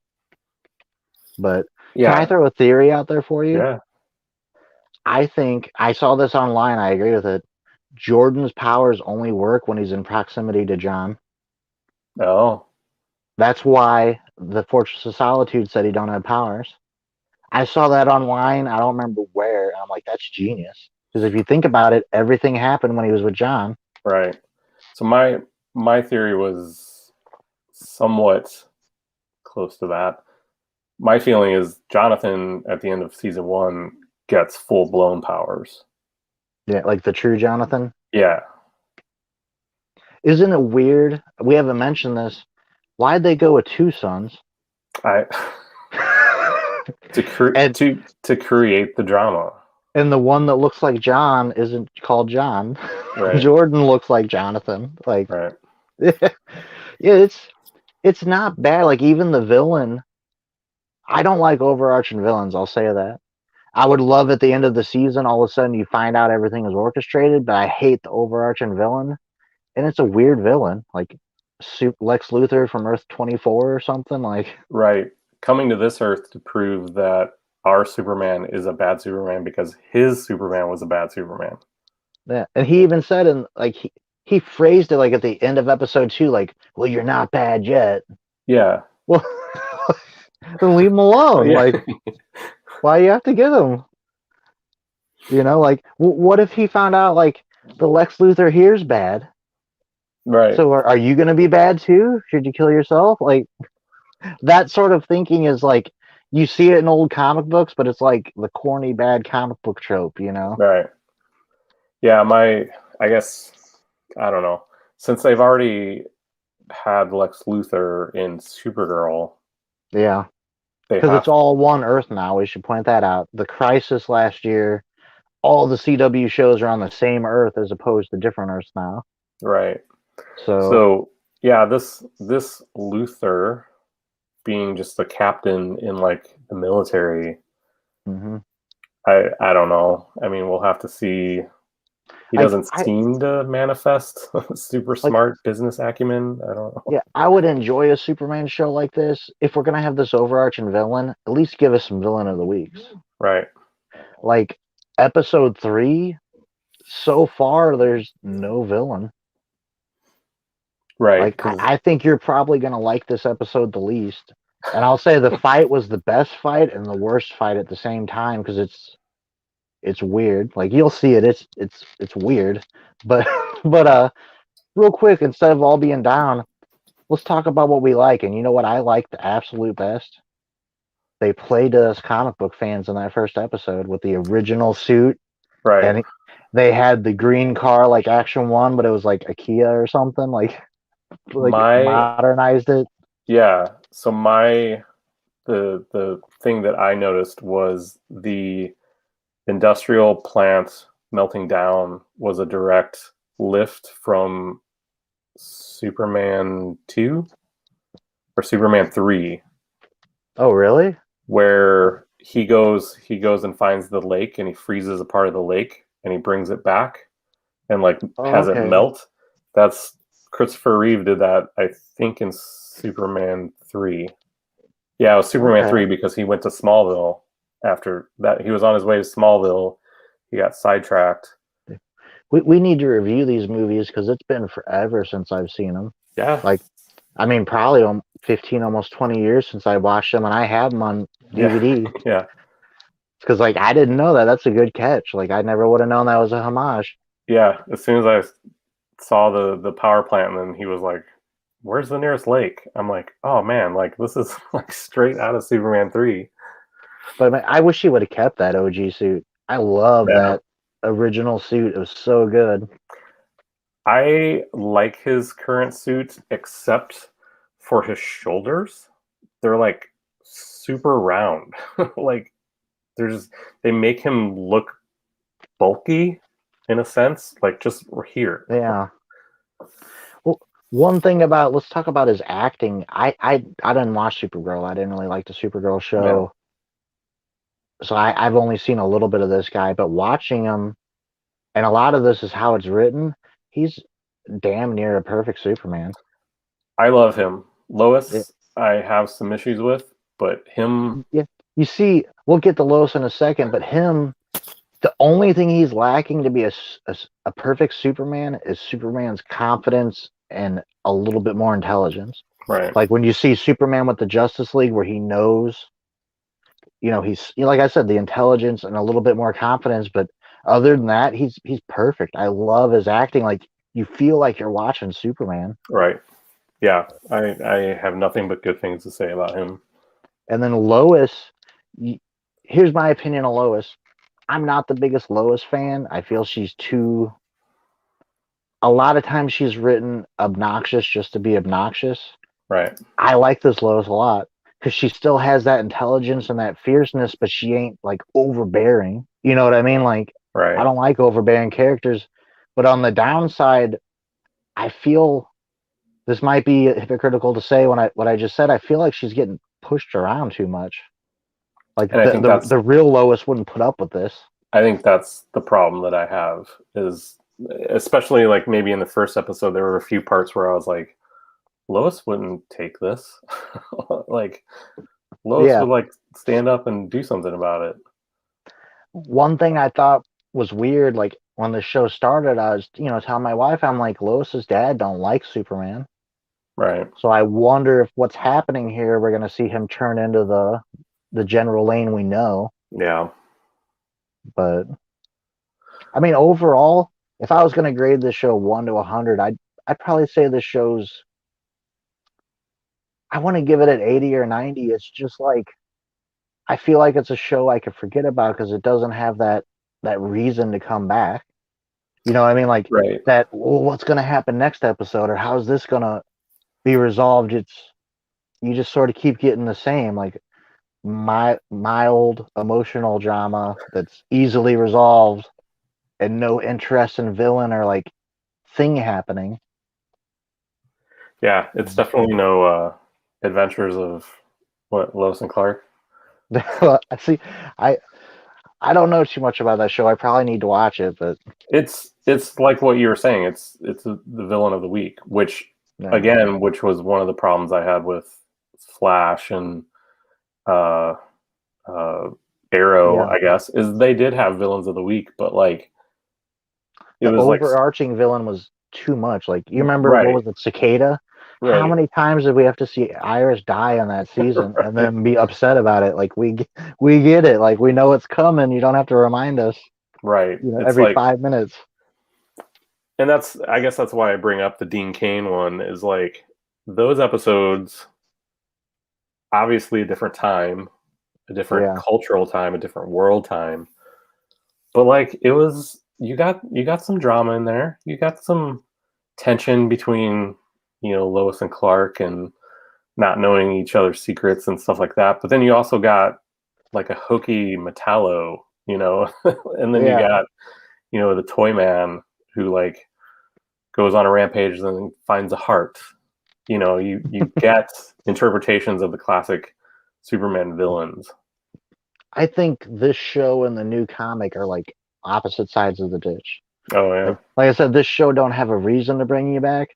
But can I yeah, throw a theory out there for you? yeah, I think I saw this online. I agree with it. Jordan's powers only work when he's in proximity to John. oh, That's why the Fortress of Solitude said he don't have powers. I saw that online. I don't remember where. And I'm like, that's genius. Because if you think about it, everything happened when he was with John. right. So my theory was somewhat close to that. My feeling is Jonathan at the end of season one gets full blown powers. Yeah, like the true Jonathan. Yeah, Isn't it weird? We haven't mentioned this. Why'd they go with 2 sons? I and to create the drama, and the one that looks like John isn't called John. right, Jordan looks like Jonathan. Like, right, yeah, it's not bad. Like even the villain, I don't like overarching villains. I'll say that. I would love at the end of the season, all of a sudden you find out everything is orchestrated, but I hate the overarching villain, and it's a weird villain, like Lex Luthor from Earth 24 or something. Like, right. Coming to this earth to prove that our Superman is a bad Superman because his Superman was a bad Superman. yeah, and he even said in like he phrased it like at the end of episode 2, like, "Well, you're not bad yet." Yeah, Well, then leave him alone. yeah, Like, why you have to get him? Like, what if he found out like the Lex Luthor here's bad? right, So are you going to be bad too? Should you kill yourself? Like that sort of thinking is like you see it in old comic books, but it's like the corny bad comic book trope. right. Yeah, I guess, I don't know. Since they've already had Lex Luthor in Supergirl, Yeah, they because it's have all one Earth now. We should point that out. The Crisis last year all the CW shows are on the same Earth as opposed to different Earths now. Right. So, So yeah, this Luther being just the captain in like the military, mm-hmm. I don't know. I mean, we'll have to see. He like doesn't seem to manifest super like smart business acumen. I don't know. yeah, I would enjoy a Superman show like this. If we're gonna have this overarching villain, at least give us some villain of the weeks. Right. Like episode 3, so far there's no villain. Right. Like Because I think you're probably gonna like this episode the least. And I'll say the fight was the best fight and the worst fight at the same time because it's weird. Like you'll see it. It's weird. But but real quick, instead of all being down, let's talk about what we like. And you know what I like the absolute best? They played us comic book fans in that first episode with the original suit, right. and they had the green car like Action One, but it was like a Kia or something, like My modernized it. yeah. So my the thing that I noticed was the industrial plant melting down was a direct lift from Superman 2 or Superman 3, Oh, really? where he goes and finds the lake and he freezes a part of the lake and he brings it back and like Oh, has it okay. melt. That's Christopher Reeve did that, I think, in Superman 3. Yeah, it was Superman Okay. 3 because he went to Smallville after that. He was on his way to Smallville. He got sidetracked. We need to review these movies because it's been forever since I've seen them. Yeah. Like, I mean, probably 15, almost 20 years since I watched them, and I have them on Yeah. DVD. Yeah. Because, like, I didn't know that. That's a good catch. Like, I never would have known that was a homage. Yeah. As soon as I saw the power plant, and then he was like, "Where's the nearest lake?" I'm like, "Oh man, like this is like straight out of Superman 3." But I wish he would have kept that OG suit. I love Yeah. that original suit. It was so good. I like his current suit except for his shoulders. They're like super round. Like they're just they make him look bulky in a sense, like just here. Yeah. Well, one thing about let's talk about his acting. I didn't watch Supergirl. I didn't really like the Supergirl Yeah. show, so I've only seen a little bit of this guy. But watching him, and a lot of this is how it's written. He's damn near a perfect Superman. I love him. It, Lois, I have some issues with, but him, yeah, you see, we'll get to Lois in a second, but him, the only thing he's lacking to be a perfect Superman is Superman's confidence and a little bit more intelligence. right, Like when you see Superman with the Justice League, where he knows, he's like I said, the intelligence and a little bit more confidence. But other than that, he's perfect. I love his acting. Like you feel like you're watching Superman. right. Yeah, I have nothing but good things to say about him. And then Lois, here's my opinion on Lois. I'm not the biggest Lois fan. I feel she's too. A lot of times she's written obnoxious just to be obnoxious. Right, I like this Lois a lot because she still has that intelligence and that fierceness, but she ain't like overbearing. You know what I mean? Like I right. don't like overbearing characters, but on the downside, I feel this might be hypocritical to say when what I just said. I feel like she's getting pushed around too much. Like And the real Lois wouldn't put up with this. I think that's the problem that I have is especially like maybe in the first episode there were a few parts where I was like, Lois wouldn't take this. Like Lois Yeah. would like stand up and do something about it. One thing I thought was weird, like when the show started, I was, telling my wife, I'm like, Lois's dad don't like Superman. Right. So I wonder if what's happening here, we're gonna see him turn into the General Lane we know. Yeah. But I mean, overall, if I was gonna grade this show 1 to 100, I'd probably say this show's. I want to give it an 80 or 90. It's just like I feel like it's a show I could forget about because it doesn't have that reason to come back. You know what I mean? Like Right. that. Well, what's gonna happen next episode, or how's this gonna be resolved? You just sort of keep getting the same. Like mild emotional drama that's easily resolved and no interest in villain or like thing happening. Yeah, it's definitely no Adventures of what Lois and Clark. See, I I don't know too much about that show. I probably need to watch it, but It's like what you were saying. It's the villain of the week, which yeah, again, which was one of the problems I had with Flash and uh, uh, Arrow. yeah. I guess is they did have villains of the week, but like it The was like overarching villain was too much. Like you remember what right, was it, Cicada? How right, many times did we have to see Iris die on that season and right, then be upset about it? Like we get it. Like we know it's coming. You don't have to remind us. right. It's Every like, 5 minutes. and that's I guess that's why I bring up the Dean Cain one is like those episodes. Obviously, a different time, a different Yeah, cultural time, a different world time. But like it was you got some drama in there. You got some tension between, Lois and Clark and not knowing each other's secrets and stuff like that. But then you also got like a hokey Metallo, and then you yeah. got, the toy man who like goes on a rampage and then finds a heart. You get interpretations of the classic Superman villains. I think this show and the new comic are like opposite sides of the ditch. Oh yeah. Like I said, this show don't have a reason to bring you back.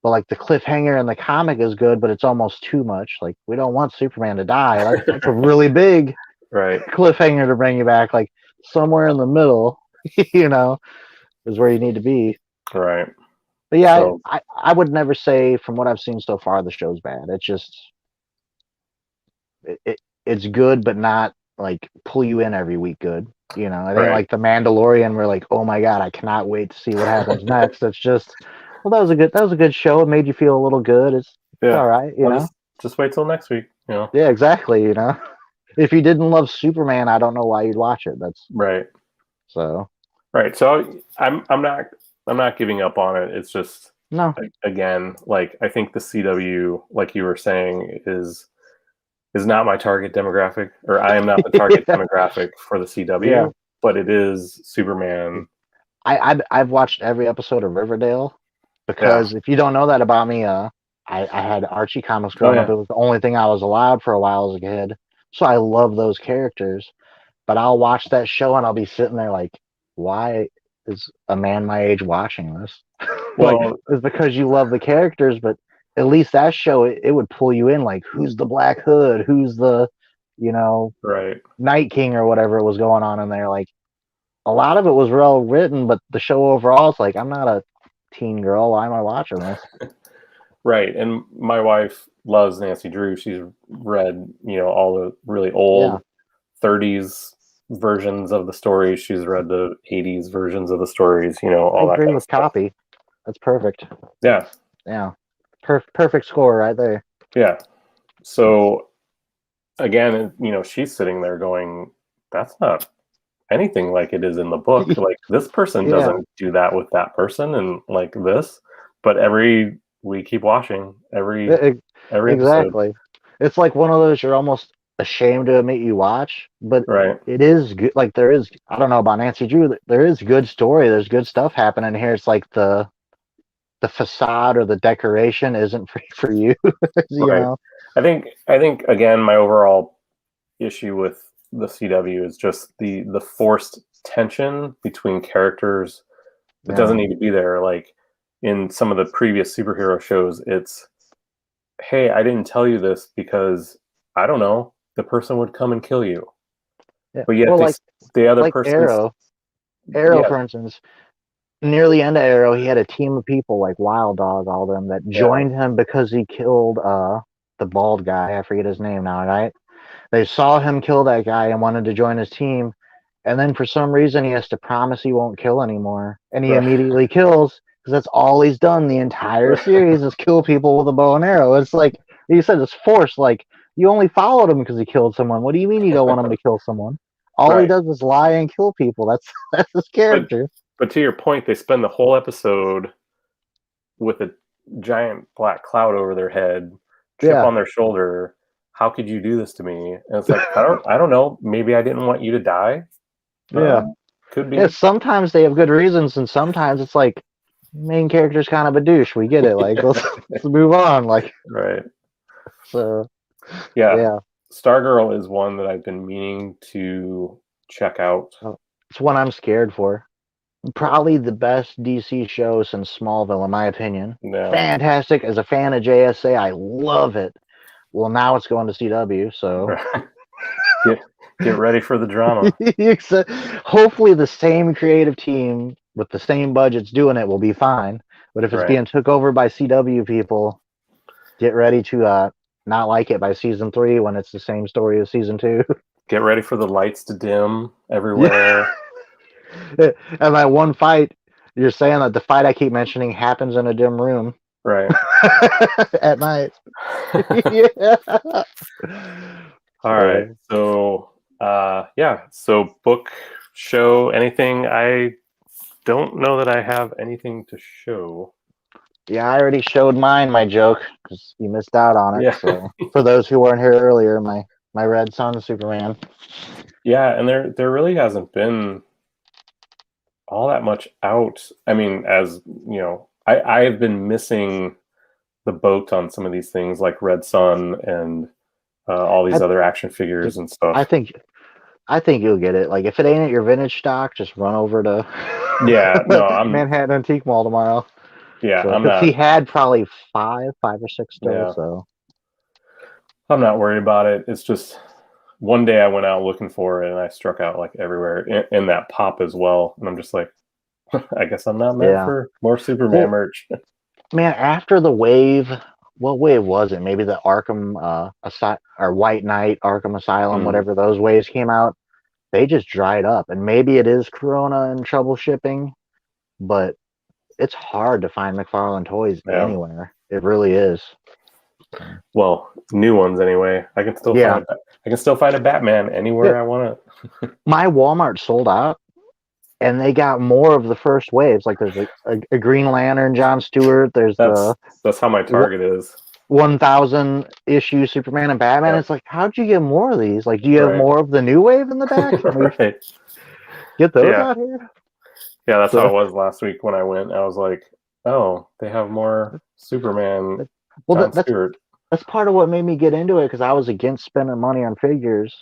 But like the cliffhanger in the comic is good, but it's almost too much. Like we don't want Superman to die. That's a really big Right. cliffhanger to bring you back. Like somewhere in the middle, you know, is where you need to be. Right. But yeah, So I would never say from what I've seen so far the show's bad. It's just it's good, but not like pull you in every week. Good, It ain't right. like the Mandalorian. We're like, oh my god, I cannot wait to see what happens next. It's just, well, that was a good show. It made you feel a little good. It's Yeah. all right. I'll just wait till next week. Yeah, exactly. If you didn't love Superman, I don't know why you'd watch it. That's Right. so Right. So I'm not giving up on it. It's just no. again, like I think the CW, like you were saying, is not my target demographic, or I am not the target Yeah, demographic for the yeah. CW, but it is Superman. I've watched every episode of Riverdale Yeah. because if you don't know that about me, I had Archie comics Oh growing up. yeah. It was the only thing I was allowed for a while as a kid, so I love those characters. But I'll watch that show and I'll be sitting there like, why is a man my age watching this? Like, Well, it's because you love the characters, but at least that show it would pull you in. Like, who's the Black Hood? Who's the, you know, right. Night King or whatever was going on in there? Like, a lot of it was well written, but the show overall is like, I'm not a teen girl. Why am I watching this? Right. And my wife loves Nancy Drew. She's read, all the really Yeah, old 30s versions of the stories. She's read the 80s versions of the stories, I all that agree kind of with stuff. Copy. That's perfect. Yeah. Yeah, perfect score right there. Yeah. So again, she's sitting there going, that's not anything like it is in the book. Like this person Yeah, doesn't do that with that person and like this. But we keep watching e- every episode. exactly. It's like one of those you're almost ashamed to admit you watch, but Right. it is good. Like there is, I don't know about Nancy Drew. There is good story. There's good stuff happening here. It's like the facade or the decoration isn't for you. you Right. know. I think again, my overall issue with the CW is just the forced tension between characters that doesn't Yeah. need to be there. Like in some of the previous superhero shows, it's hey, I didn't tell you this because I don't know, the person would come and kill you. Yeah. But yet Well, the other like person's Arrow. Arrow, yeah, for instance, near the end of Arrow, he had a team of people like Wild Dog, all them that yeah, joined him because he killed the bald guy. I forget his name now, right? They saw him kill that guy and wanted to join his team. And then for some reason, he has to promise he won't kill anymore. And he right, immediately kills because that's all he's done the entire series is kill people with a bow and arrow. It's like you said, it's forced. Like you only followed him because he killed someone. What do you mean you don't want him to kill someone? All he right. does is lie and kill people. That's his But character. but to your point, they spend the whole episode with a giant black cloud over their head, chip Yeah, on their shoulder, how could you do this to me? And it's like, I don't know. Maybe I didn't want you to die. Yeah. Could Yeah, be. sometimes they have good reasons, and sometimes it's like main character's kind of a douche. We get it. Like let's move on. Like Right. so. Yeah. Yeah. Stargirl is one that I've been meaning to check out. It's one I'm scared for. Probably the best DC show since Smallville, in my opinion. Yeah. Fantastic. As a fan of JSA, I love it. Well, now it's going to CW, so Get ready for the drama. hopefully the same creative team with the same budgets doing it will be fine. But if it's being took over by CW people, get ready to not like it by season 3 when it's the same story as season 2. Get ready for the lights to dim everywhere. And that one fight, you're saying that the fight I keep mentioning happens in a dim room. Right. At night. Yeah. All right. So, yeah. So, book, show, anything. I don't know that I have anything to show. Yeah, I already showed mine, my joke, because you missed out on it. Yeah. So, for those who weren't here earlier, my Red Sun Superman. Yeah, and there really hasn't been all that much out. I mean, as you know, I have been missing the boat on some of these things like Red Sun and all these other action figures and stuff. I think you'll get it. Like if it ain't at your vintage stock, just run over to Manhattan Antique Mall tomorrow. Yeah, so, I'm not. He had probably five or six still. Yeah. So I'm not worried about it. It's just one day I went out looking for it and I struck out like everywhere in that pop as well, and I'm just like, I guess I'm not meant for more Superman merch. Man, after the wave, what wave was it? Maybe the Arkham or White Knight, Arkham Asylum, whatever those waves came out, they just dried up. And maybe it is Corona and trouble shipping, but it's hard to find McFarlane toys anywhere. It really is. Well, new ones anyway. I can still find a Batman anywhere I want it. My Walmart sold out. And they got more of the first waves. Like there's a Green Lantern, John Stewart. There's that's how my Target is. 1,000 issue Superman and Batman. Yep. It's like, how'd you get more of these? Like, do you have more of the new wave in the back? Right. Get those out here. Yeah, that's how it was last week when I went. I was like, oh, they have more Superman. Well, that's part of what made me get into it because I was against spending money on figures.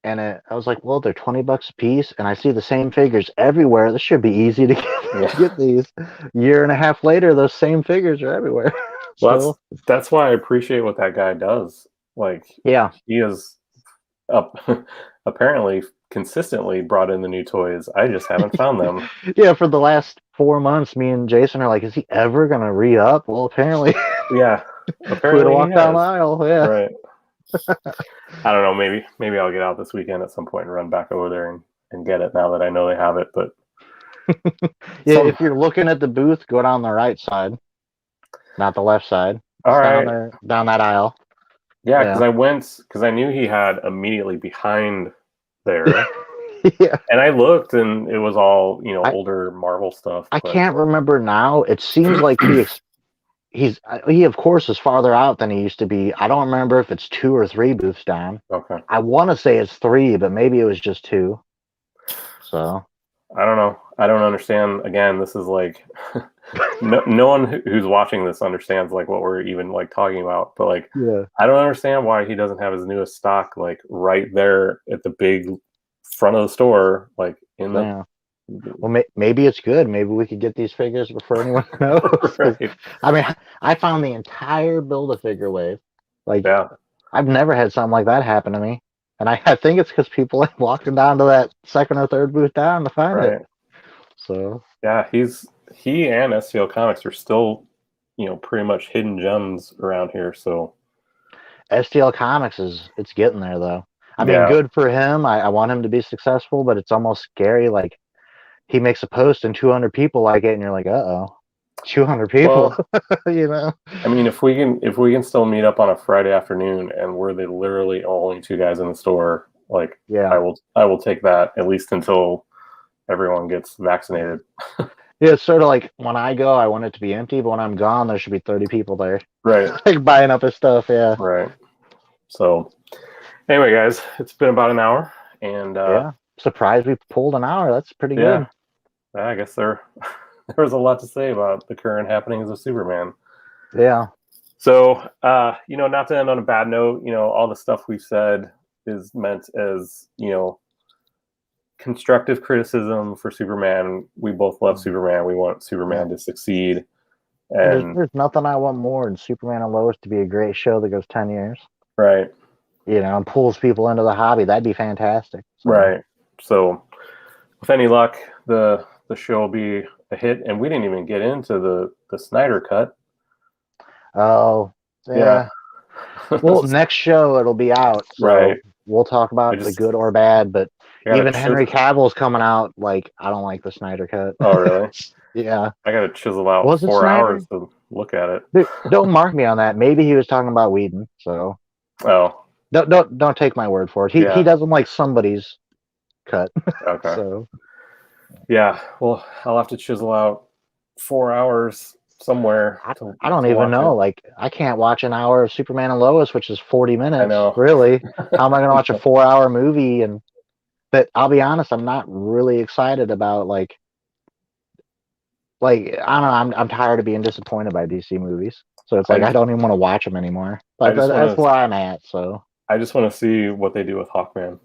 And I was like, well, they're $20 a piece, and I see the same figures everywhere. This should be easy to get these. Year and a half later, those same figures are everywhere. Well, that's why I appreciate what that guy does. Like, he is apparently consistently brought in the new toys. I just haven't found them. Yeah, for the last 4 months, me and Jason are like, is he ever going to re-up? Well, apparently. Yeah. Apparently walk down the aisle. Yeah. Right. I don't know. Maybe I'll get out this weekend at some point and run back over there and get it now that I know they have it. But if you're looking at the booth, go down the right side, not the left side. All right, down that aisle. Yeah, because I knew he had immediately behind there. Yeah, and I looked, and it was all older Marvel stuff. I can't remember now. It seems like he of course is farther out than he used to be. I don't remember if it's 2 or 3 booths down. Okay. I want to say it's 3, but maybe it was just 2. So I don't know. I don't understand. Again, this is like no one who's watching this understands like what we're even like talking about. But like, I don't understand why he doesn't have his newest stock like right there at the big front of the store, like in the. Yeah. Well, maybe it's good. Maybe we could get these figures before anyone knows. Right. I mean, I found the entire Build-A-Figure wave. Like, I've never had something like that happen to me. And I think it's because people like walking down to that second or third booth down to find it. So yeah, he and STL Comics are still, pretty much hidden gems around here. So STL Comics it's getting there though. I mean, good for him. I want him to be successful, but it's almost scary. Like, he makes a post and 200 people like it, and you're like, 200 people. Well, I mean, if we can still meet up on a Friday afternoon and we're the literally only 2 guys in the store, like, I will take that at least until everyone gets vaccinated. Yeah, it's sort of like when I go, I want it to be empty, but when I'm gone, there should be 30 people there. Right. Like buying up his stuff. Yeah. Right. So anyway, guys, it's been about an hour, and Yeah. Surprised we pulled an hour. That's pretty yeah, good. I guess there was a lot to say about the current happenings of Superman. Yeah. So, not to end on a bad note, all the stuff we've said is meant as, constructive criticism for Superman. We both love Superman. We want Superman to succeed. And there's nothing I want more than Superman and Lois to be a great show that goes 10 years. right. And pulls people into the hobby. That'd be fantastic. So. Right. So, with any luck, the show will be a hit. And we didn't even get into the Snyder cut. Oh, yeah. Well, next show it'll be out, so right. we'll talk about the good or bad. But even Henry Cavill's coming out. Like, I don't like the Snyder cut. Oh, really? Yeah. I got to chisel out 4 hours to look at it. Dude, don't mark me on that. Maybe he was talking about Whedon. So. Oh. Don't take my word for it. He doesn't like somebody's cut. Okay. So. Yeah. Well, I'll have to chisel out 4 hours somewhere. I don't even know. Like, I can't watch an hour of Superman and Lois, which is 40 minutes. I know. Really? How am I going to watch a 4-hour movie? But I'll be honest, I'm not really excited about like I don't know. I'm tired of being disappointed by DC movies, so it's like I don't even want to watch them anymore. But that's where I'm at. So I just want to see what they do with Hawkman.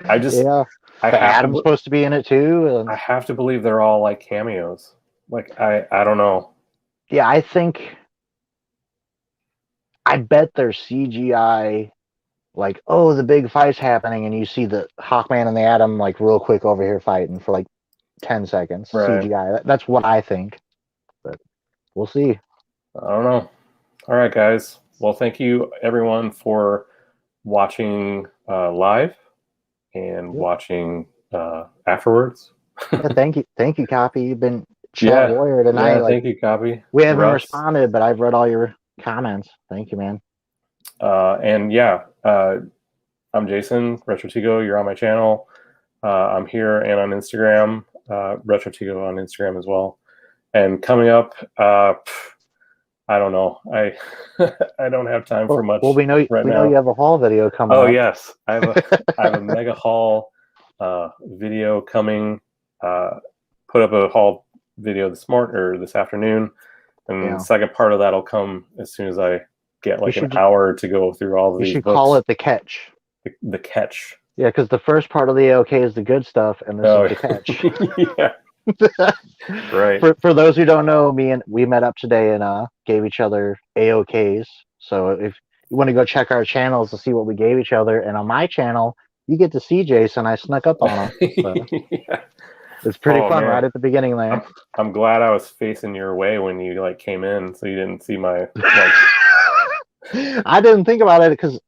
Adam's supposed to be in it too. I have to believe they're all like cameos. Like I don't know. Yeah, I bet there's CGI. Like, oh, the big fight's happening, and you see the Hawkman and the Atom like real quick over here fighting for like 10 seconds. Right. CGI. That's what I think. But we'll see. I don't know. All right, guys. Well, thank you everyone for watching live and watching afterwards. Thank you, Copy. You've been chat warrior tonight. Yeah, thank you, Copy. We haven't responded, but I've read all your comments. Thank you, man. I'm Jason RetroTigo. You're on my channel. I'm here and on Instagram, RetroTigo on Instagram as well. And coming up, I don't know. I don't have time for much. Well, we know you have a haul video coming. Oh yes, I have a mega haul video coming. Put up a haul video this afternoon, and the second part of that'll come as soon as I get like an hour to go through all of these. You should call it the catch. The catch. Yeah, because the first part of the AOK is the good stuff, and this is the catch. Yeah. Right. For those who don't know, we met up today and gave each other AOKs. So if you want to go check our channels to see what we gave each other, and on my channel, you get to see Jason. I snuck up on him. So. It's pretty fun, man. Right at the beginning there. I'm glad I was facing your way when you came in, so you didn't see my. I didn't think about it because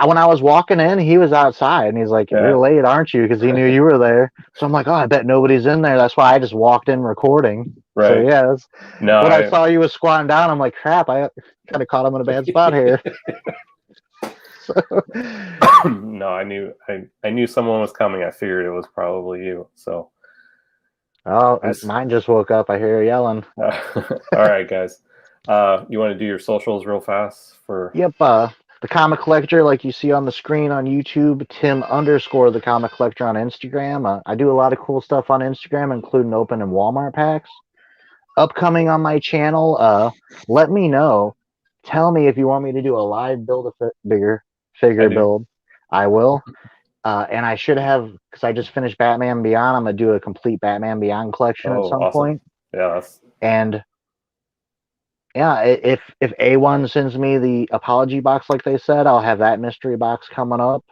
when I was walking in, he was outside, and he's like, "You're late, aren't you?" Because he knew you were there. So I'm like, "Oh, I bet nobody's in there." That's why I just walked in recording. Right. So yeah. When I saw you was squatting down, I'm like, "Crap! I kind of caught him in a bad spot here." No, I knew someone was coming. I figured it was probably you. So. Oh, mine just woke up. I hear her yelling. All right, guys. You want to do your socials real fast for? Yep. The Comic Collector, like you see on the screen on YouTube, Tim_the Comic Collector on Instagram. I do a lot of cool stuff on Instagram, including opening Walmart packs. Upcoming on my channel, let me know. Tell me if you want me to do a live bigger figure build. I will. And I should have, because I just finished Batman Beyond, I'm going to do a complete Batman Beyond collection at some point. Yeah. And yeah, if A1 sends me the apology box like they said, I'll have that mystery box coming up.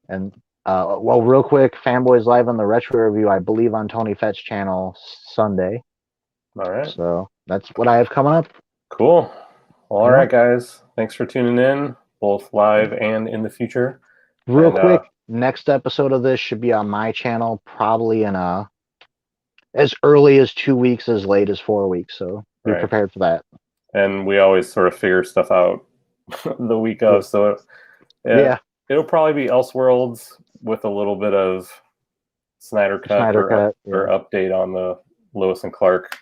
And real quick, Fanboys Live on the Retro Review, I believe on Tony Fett's channel Sunday. All right. So that's what I have coming up. Cool. Well, all right, guys. Thanks for tuning in, both live and in the future. Real quick, next episode of this should be on my channel, probably in as early as 2 weeks, as late as 4 weeks. So be prepared for that. And we always sort of figure stuff out the week of. So it'll probably be Elseworlds with a little bit of Snyder Cut or update on the Lois and Clark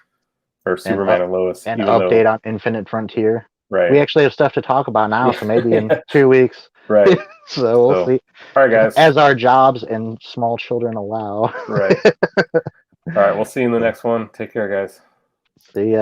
or Superman and Lois. And update on Infinite Frontier. Right. We actually have stuff to talk about now, so maybe in Yeah. 2 weeks. Right. So we'll So, see. all right, guys. As our jobs and small children allow. Right. All right. We'll see you in the next one. Take care, guys. See ya.